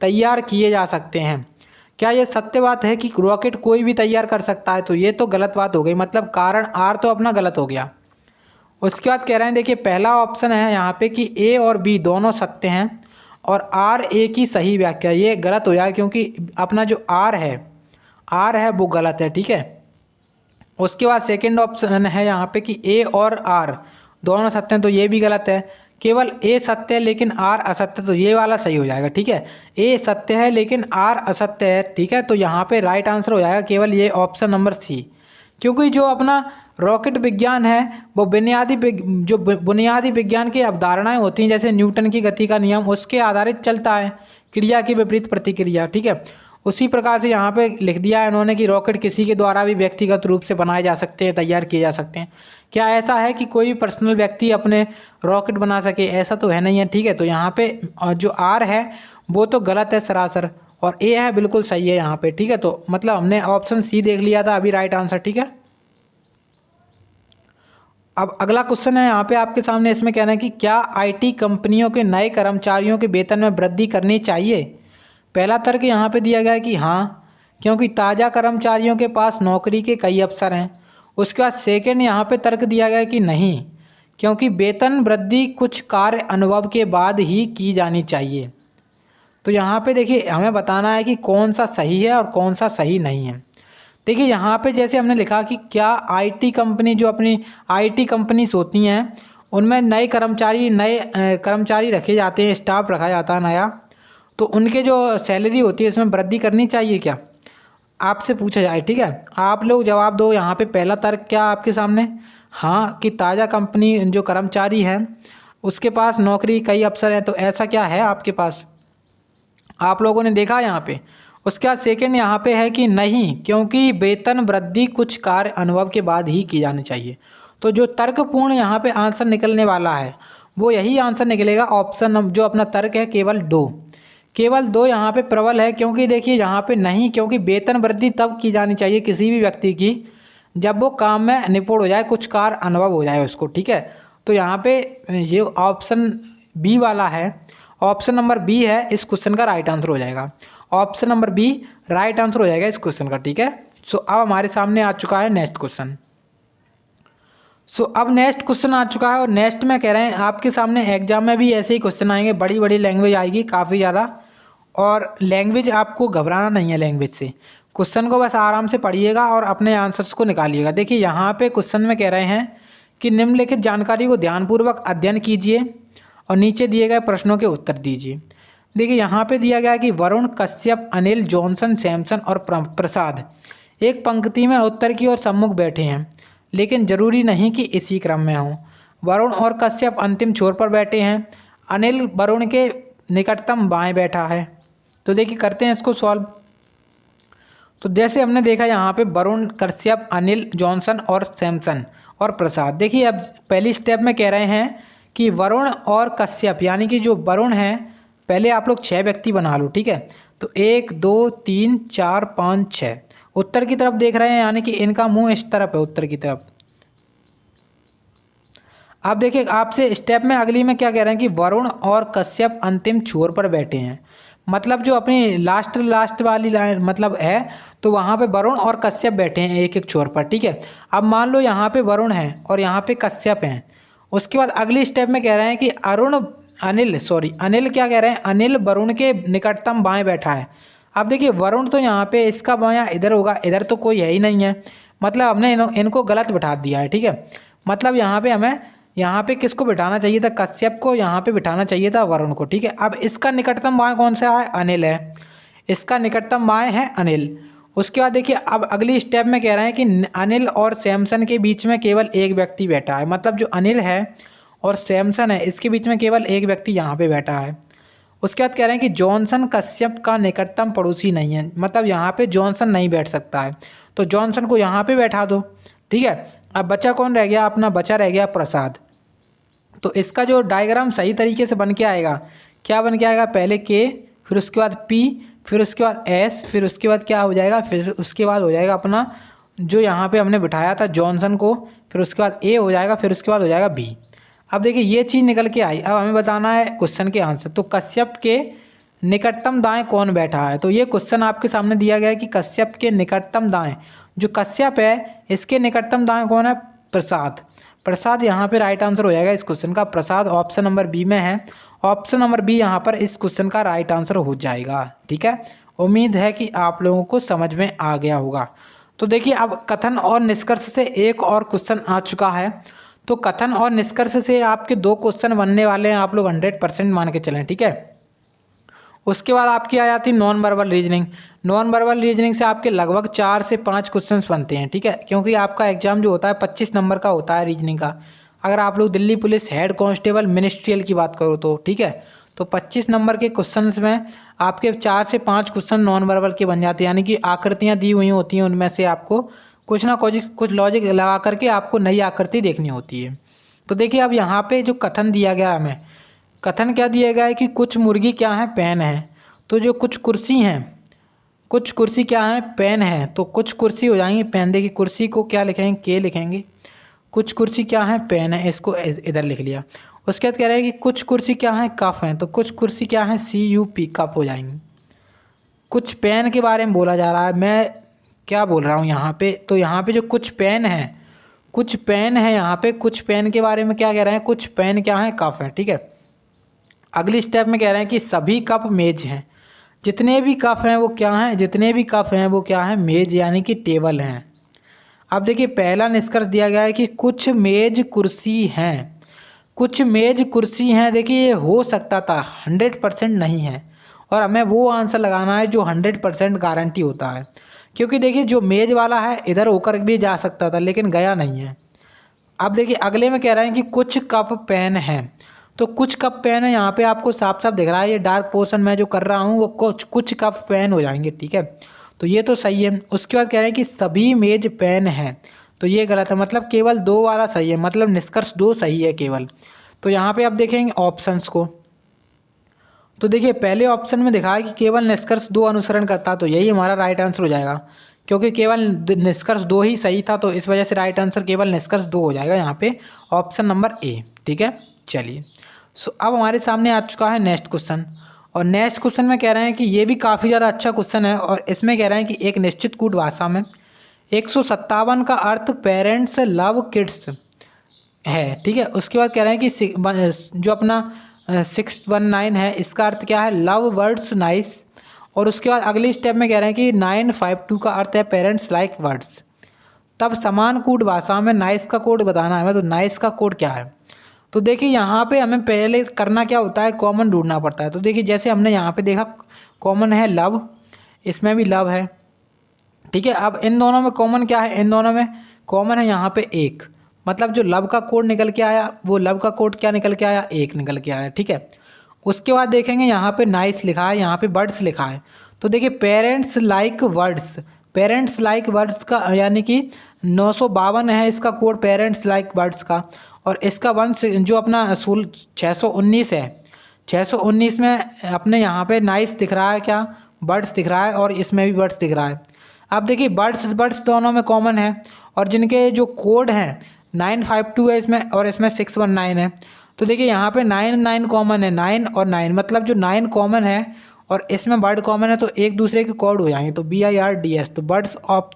तैयार किए जा सकते हैं। क्या ये सत्य बात है कि रॉकेट कोई भी तैयार कर सकता है? तो ये तो गलत बात हो गई, मतलब कारण आर तो अपना गलत हो गया। उसके बाद कह रहे हैं देखिए पहला ऑप्शन है यहाँ पे कि ए और बी दोनों सत्य हैं और आर ए की सही व्याख्या, ये गलत हो जाएगा क्योंकि अपना जो आर है वो गलत है, ठीक है। उसके बाद सेकंड ऑप्शन है यहाँ पे कि ए और आर दोनों सत्य हैं, तो ये भी गलत है। केवल ए सत्य है लेकिन आर असत्य, तो ये वाला सही हो जाएगा, ठीक है। ए सत्य है लेकिन आर असत्य है, ठीक है। तो यहाँ पे राइट आंसर हो जाएगा केवल ये ऑप्शन नंबर सी, क्योंकि जो अपना रॉकेट विज्ञान है वो बुनियादी विज्ञान की अवधारणाएं होती हैं, जैसे न्यूटन की गति का नियम, उसके आधारित चलता है, क्रिया की विपरीत प्रतिक्रिया, ठीक है। उसी प्रकार से यहाँ पे लिख दिया है इन्होंने कि रॉकेट किसी के द्वारा भी व्यक्तिगत रूप से बनाए जा सकते हैं, तैयार किए जा सकते हैं। क्या ऐसा है कि कोई भी पर्सनल व्यक्ति अपने रॉकेट बना सके? ऐसा तो है नहीं है, ठीक है। तो यहाँ पे जो आर है वो तो गलत है सरासर, और ए है बिल्कुल सही है यहाँ पे, ठीक है। तो मतलब हमने ऑप्शन सी देख लिया था अभी राइट आंसर, ठीक है। अब अगला क्वेश्चन है यहाँ पे आपके सामने, इसमें कहना है कि क्या आईटी कंपनियों के नए कर्मचारियों के वेतन में वृद्धि करनी चाहिए? पहला तर्क यहाँ पे दिया गया है कि हाँ, क्योंकि ताज़ा कर्मचारियों के पास नौकरी के कई अवसर हैं। उसके बाद सेकेंड यहाँ पे तर्क दिया गया है कि नहीं, क्योंकि वेतन वृद्धि कुछ कार्य अनुभव के बाद ही की जानी चाहिए। तो यहाँ पे देखिए हमें बताना है कि कौन सा सही है और कौन सा सही नहीं है। देखिए यहाँ पे जैसे हमने लिखा कि क्या आईटी कंपनी, जो अपनी आईटी कंपनीज होती हैं उनमें नए कर्मचारी रखे जाते हैं, स्टाफ रखा जाता है नया, तो उनके जो सैलरी होती है उसमें वृद्धि करनी चाहिए क्या, आपसे पूछा जाए, ठीक है। आप लोग जवाब दो। यहाँ पे पहला तर्क क्या आपके सामने? हाँ, कि ताज़ा कंपनी जो कर्मचारी है उसके पास नौकरी कई अवसर हैं, तो ऐसा क्या है आपके पास, आप लोगों ने देखा यहाँ पे। उसके बाद सेकंड यहाँ पे है कि नहीं, क्योंकि वेतन वृद्धि कुछ कार्य अनुभव के बाद ही की जानी चाहिए। तो जो तर्कपूर्ण यहाँ पे आंसर निकलने वाला है वो यही आंसर निकलेगा, ऑप्शन जो अपना तर्क है केवल दो यहाँ पे प्रबल है। क्योंकि देखिए यहाँ पे नहीं, क्योंकि वेतन वृद्धि तब की जानी चाहिए किसी भी व्यक्ति की जब वो काम में निपुण हो जाए, कुछ कार्य अनुभव हो जाए उसको, ठीक है। तो यहाँ पे ये ऑप्शन बी वाला है, ऑप्शन नंबर बी है इस क्वेश्चन का राइट आंसर हो जाएगा। Option number B right answer हो जाएगा इस क्वेश्चन का, ठीक है। सो अब हमारे सामने आ चुका है नेक्स्ट क्वेश्चन। अब नेक्स्ट क्वेश्चन आ चुका है और नेक्स्ट में कह रहे हैं आपके सामने एग्जाम में भी ऐसे ही क्वेश्चन आएंगे, बड़ी बड़ी लैंग्वेज आएगी काफ़ी ज़्यादा, और लैंग्वेज आपको घबराना नहीं है लैंग्वेज से, क्वेश्चन को बस आराम से पढ़िएगा और अपने आंसर्स को निकालिएगा। देखिए यहाँ पे क्वेश्चन में कह रहे हैं कि निम्नलिखित जानकारी को ध्यानपूर्वक अध्ययन कीजिए और नीचे दिए गए प्रश्नों के उत्तर दीजिए। देखिए यहाँ पे दिया गया है कि वरुण, कश्यप, अनिल, जॉनसन, सैमसन और प्रसाद एक पंक्ति में उत्तर की ओर सम्मुख बैठे हैं, लेकिन जरूरी नहीं कि इसी क्रम में हों। वरुण और कश्यप अंतिम छोर पर बैठे हैं, अनिल वरुण के निकटतम बाएं बैठा है। तो देखिए करते हैं इसको सॉल्व। तो जैसे हमने देखा यहाँ पे वरुण, कश्यप, अनिल, जॉनसन और सैमसन और प्रसाद। देखिए अब पहली स्टेप में कह रहे हैं कि वरुण और कश्यप, यानी कि जो वरुण है, पहले आप लोग 6 व्यक्ति बना लो, ठीक है। तो 1 2 3 4 5 6 उत्तर की तरफ देख रहे हैं, यानी कि इनका मुंह इस तरफ है उत्तर की तरफ। अब देखिए आपसे स्टेप में अगली में क्या कह रहे हैं कि वरुण और कश्यप अंतिम छोर पर बैठे हैं। मतलब जो अपनी लास्ट वाली लाइन मतलब है, तो वहाँ पे वरुण और कश्यप बैठे हैं एक एक छोर पर, ठीक है। अब मान लो यहाँ पे वरुण है और यहाँ पे कश्यप हैं। उसके बाद अगली स्टेप में कह रहे हैं कि अनिल क्या कह रहे हैं, अनिल वरुण के निकटतम बाएं बैठा है। अब देखिए वरुण तो यहाँ पे इसका बायां इधर होगा, इधर तो कोई है ही नहीं है, मतलब हमने इनको गलत बिठा दिया है, ठीक है। मतलब यहाँ पे हमें यहाँ पे किसको बिठाना चाहिए था, कश्यप को यहाँ पे बिठाना चाहिए था वरुण को, ठीक है। अब इसका निकटतम बाएं कौन सा है, अनिल है, इसका निकटतम बाएं है अनिल। उसके बाद देखिए अब अगली स्टेप में कह रहे हैं कि अनिल और सैमसन के बीच में केवल एक व्यक्ति बैठा है, मतलब जो अनिल है और सैमसन है इसके बीच में केवल एक व्यक्ति यहाँ पे बैठा है। उसके बाद कह रहे हैं कि जॉनसन कश्यप का निकटतम पड़ोसी नहीं है, मतलब यहाँ पे जॉनसन नहीं बैठ सकता है, तो जॉनसन को यहाँ पे बैठा दो, ठीक है। अब बचा कौन रह गया, अपना बचा रह गया प्रसाद। तो इसका जो डायग्राम सही तरीके से बन के आएगा, क्या बन के आएगा, पहले के, फिर उसके बाद पी, फिर उसके बाद एस, फिर उसके बाद क्या हो जाएगा, फिर उसके बाद हो जाएगा अपना जो यहाँ पे हमने बिठाया था जॉनसन को, फिर उसके बाद ए हो जाएगा, फिर उसके बाद हो जाएगा बी। अब देखिए ये चीज़ निकल के आई। अब हमें बताना है क्वेश्चन के आंसर। तो कश्यप के निकटतम दाएं कौन बैठा है, तो ये क्वेश्चन आपके सामने दिया गया है कि कश्यप के निकटतम दाएं, जो कश्यप है इसके निकटतम दाएं कौन है, प्रसाद। प्रसाद यहाँ पे राइट आंसर हो जाएगा इस क्वेश्चन का, प्रसाद ऑप्शन नंबर बी में है, ऑप्शन नंबर बी यहाँ पर इस क्वेश्चन का राइट आंसर हो जाएगा, ठीक है। उम्मीद है कि आप लोगों को समझ में आ गया होगा। तो देखिए अब कथन और निष्कर्ष से एक और क्वेश्चन आ चुका है। तो कथन और निष्कर्ष से आपके 2 क्वेश्चन बनने वाले हैं, आप लोग 100% मान के चलें, ठीक है। उसके बाद आपकी आ जाती है non verbal reasoning. Non verbal reasoning से आपके लगभग 4 से 5 क्वेश्चंस बनते हैं, ठीक है, क्योंकि आपका एग्जाम जो होता है 25 नंबर का होता है रीजनिंग का। अगर आप लोग Delhi police head constable ministerial की बात करो तो, ठीक है, तो 25 नंबर के क्वेश्चंस में आपके 4 से 5 क्वेश्चन नॉन वर्बल के बन जाते हैं, यानी कि आकृतियाँ दी हुई होती हैं, उनमें से आपको कुछ ना कुछ लॉजिक लगा करके आपको नई आकृति देखनी होती है। तो देखिए अब यहाँ पे जो कथन दिया गया है, हमें कथन क्या दिया गया है कि कुछ मुर्गी क्या है, पेन है। तो जो कुछ कुर्सी हैं, कुछ कुर्सी क्या है, पेन है, तो कुछ कुर्सी हो जाएंगी पेन। देखिए कुर्सी को क्या लिखेंगे, के लिखेंगे, कुछ कुर्सी क्या है, पेन है, इसको इधर लिख लिया। उसके बाद कह रहे हैं कि कुछ कुर्सी क्या है, कफ है, तो कुछ कुर्सी क्या है, CUP, कप हो जाएंगी। कुछ पेन के बारे में बोला जा रहा है, मैं क्या बोल रहा हूँ यहाँ पे, तो यहाँ पे जो कुछ पेन है, कुछ पेन है यहाँ पे, कुछ पेन के बारे में क्या कह रहे हैं, कुछ पेन क्या है, कप है, ठीक है। अगली स्टेप में कह रहे हैं कि सभी कप मेज हैं, जितने भी कप हैं वो क्या हैं, जितने भी कप हैं वो क्या है, मेज यानी कि टेबल हैं। अब देखिए पहला निष्कर्ष दिया गया है कि कुछ मेज कुर्सी हैं, कुछ मेज कुर्सी हैं। देखिए ये हो सकता था, 100% नहीं है, और हमें वो आंसर लगाना है जो 100% गारंटी होता है, क्योंकि देखिए जो मेज वाला है इधर होकर भी जा सकता था लेकिन गया नहीं है। अब देखिए अगले में कह रहे हैं कि कुछ कप पेन हैं, तो कुछ कप पेन है, यहाँ पे आपको साफ साफ दिख रहा है, ये डार्क पोर्शन मैं जो कर रहा हूँ वो कुछ कप पेन हो जाएंगे, ठीक है, तो ये तो सही है। उसके बाद कह रहे हैं कि सभी मेज पेन हैं, तो ये गलत है, मतलब केवल 2 वाला सही है, मतलब निष्कर्ष 2 सही है केवल। तो यहाँ पे आप देखेंगे ऑप्शंस को, तो देखिए पहले ऑप्शन में दिखा है कि केवल निष्कर्ष 2 अनुसरण करता, तो यही हमारा राइट आंसर हो जाएगा, क्योंकि केवल निष्कर्ष 2 ही सही था, तो इस वजह से राइट आंसर केवल निष्कर्ष 2 हो जाएगा यहाँ पे, ऑप्शन नंबर ए, ठीक है। चलिए अब हमारे सामने आ चुका है नेक्स्ट क्वेश्चन, और नेक्स्ट क्वेश्चन में कह रहे हैं कि ये भी काफ़ी ज़्यादा अच्छा क्वेश्चन है, और इसमें कह रहे हैं कि एक निश्चित कूट भाषा में 157 का अर्थ पेरेंट्स लव किड्स है, ठीक है। उसके बाद कह रहे हैं कि जो अपना 619 है इसका अर्थ क्या है, लव वर्ड्स नाइस, और उसके बाद अगली स्टेप में कह रहे हैं कि 952 का अर्थ है पेरेंट्स लाइक वर्ड्स। तब समान कूट भाषा में नाइस का कोड बताना है, तो नाइस का कोड क्या है। तो देखिए यहाँ पे हमें पहले करना क्या होता है, कॉमन ढूंढना पड़ता है। तो देखिए जैसे हमने यहाँ पे देखा कॉमन है लव, इसमें भी लव है, ठीक है। अब इन दोनों में कॉमन क्या है, इन दोनों में कॉमन है यहाँ पे 1, मतलब जो लव का कोड निकल के आया वो लव का कोड क्या निकल के आया, 1 निकल के आया, ठीक है। उसके बाद देखेंगे यहाँ पे नाइस लिखा है, यहाँ पे वर्ड्स लिखा है, तो देखिए parents like words, parents like words का यानी कि 952 है इसका कोड पेरेंट्स लाइक वर्ड्स का, और इसका वंश जो अपना 619 है, 619 में अपने यहाँ पे नाइस दिख रहा है, क्या बर्ड्स दिख रहा है, और इसमें भी बर्ड्स दिख रहा है। अब देखिए बर्ड्स दोनों में कॉमन है, और जिनके जो कोड हैं 952 है इसमें, और इसमें 619 है। तो देखिए यहाँ पे 9 कॉमन है, 9 और 9, मतलब जो 9 कॉमन है और इसमें वर्ड कॉमन है तो एक दूसरे के कोड हो जाएंगे, तो BIRDS, तो बर्ड्स ऑफ।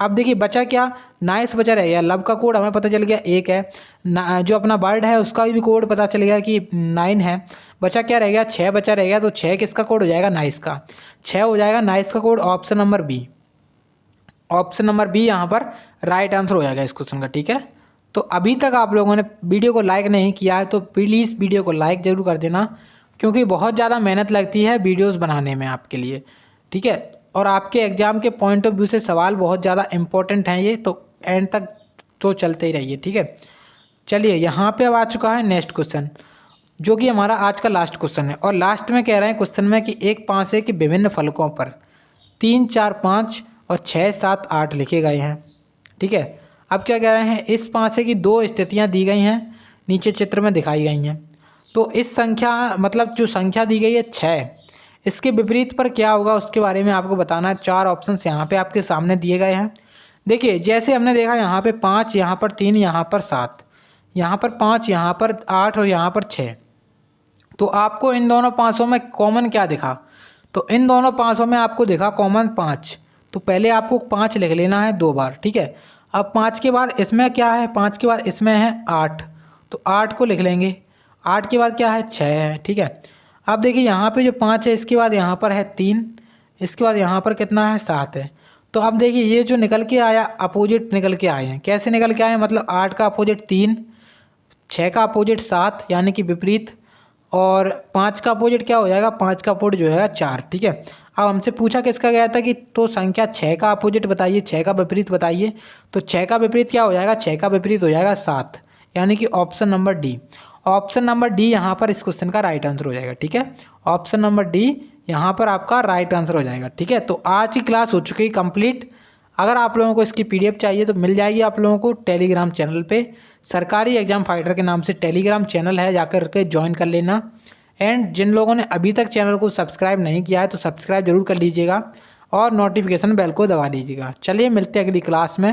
अब देखिए बचा क्या, नाइस बचा रह गया। लव का कोड हमें पता चल गया 1 है, जो अपना बर्ड है उसका भी कोड पता चल गया कि 9 है। बचा क्या रह गया, 6 बचा रह गया, तो 6 किसका कोड हो जाएगा, नाइस का। 6 हो जाएगा नाइस का कोड, option number B. Option number B यहाँ पर राइट आंसर हो जाएगा इस क्वेश्चन का, ठीक है। तो अभी तक आप लोगों ने वीडियो को लाइक नहीं किया है तो प्लीज़ वीडियो को लाइक ज़रूर कर देना, क्योंकि बहुत ज़्यादा मेहनत लगती है वीडियोस बनाने में आपके लिए, ठीक है। और आपके एग्ज़ाम के पॉइंट ऑफ व्यू से सवाल बहुत ज़्यादा इंपॉर्टेंट हैं ये, तो एंड तक तो चलते ही रहिए, ठीक है। चलिए यहाँ पे अब आ चुका है नेक्स्ट क्वेश्चन, जो कि हमारा आज का लास्ट क्वेश्चन है। और लास्ट में कह रहे हैं क्वेश्चन में कि एक पासे के विभिन्न फलकों पर 3, 4, 5 और 6, 7, 8 लिखे गए हैं, ठीक है। अब क्या कह रहे हैं, इस पासे की 2 स्थितियां दी गई हैं, नीचे चित्र में दिखाई गई हैं। तो इस संख्या मतलब जो संख्या दी गई है 6, इसके विपरीत पर क्या होगा उसके बारे में आपको बताना है। 4 ऑप्शंस यहाँ पे आपके सामने दिए गए हैं। देखिए जैसे हमने देखा यहाँ पे 5, यहाँ पर 3, यहाँ पर 7, यहाँ पर 5, यहाँ पर 8 और यहाँ पर 6। तो आपको इन दोनों पाँचों में कॉमन क्या दिखा, तो इन दोनों पाँचों में आपको दिखा कॉमन 5। तो पहले आपको 5 लिख लेना है 2 बार, ठीक है। अब 5 के बाद इसमें क्या है, 5 के बाद इसमें है 8, तो 8 को लिख लेंगे। 8 के बाद क्या है, 6 है, ठीक है। अब देखिए यहाँ पे जो 5 है इसके बाद यहाँ पर है 3, इसके बाद यहाँ पर कितना है, 7 है। तो अब देखिए ये जो निकल के आया अपोजिट निकल के आए हैं। कैसे निकल के आए हैं, मतलब 8 का अपोजिट 3, 6 का अपोजिट 7 यानी कि विपरीत, और 5 का अपोजिट क्या हो जाएगा, 5 का अपोजिट जो है 4, ठीक है। अब हमसे पूछा किसका गया था कि तो संख्या 6 का अपोजिट बताइए, 6 का विपरीत बताइए। तो 6 का विपरीत क्या हो जाएगा, 6 का विपरीत हो जाएगा 7, यानी कि option number D. Option number D यहाँ पर इस क्वेश्चन का राइट आंसर हो जाएगा, ठीक है। ऑप्शन नंबर डी यहाँ पर आपका राइट आंसर हो जाएगा, ठीक है। तो आज की क्लास हो चुकी है कंप्लीट। अगर आप लोगों को इसकी PDF चाहिए तो मिल जाएगी आप लोगों को टेलीग्राम चैनल पे। सरकारी एग्जाम फाइटर के नाम से टेलीग्राम चैनल है, जाकर के ज्वाइन कर लेना। एंड जिन लोगों ने अभी तक चैनल को सब्सक्राइब नहीं किया है तो सब्सक्राइब जरूर कर लीजिएगा और नोटिफिकेशन बेल को दबा दीजिएगा। चलिए मिलते हैं अगली क्लास में।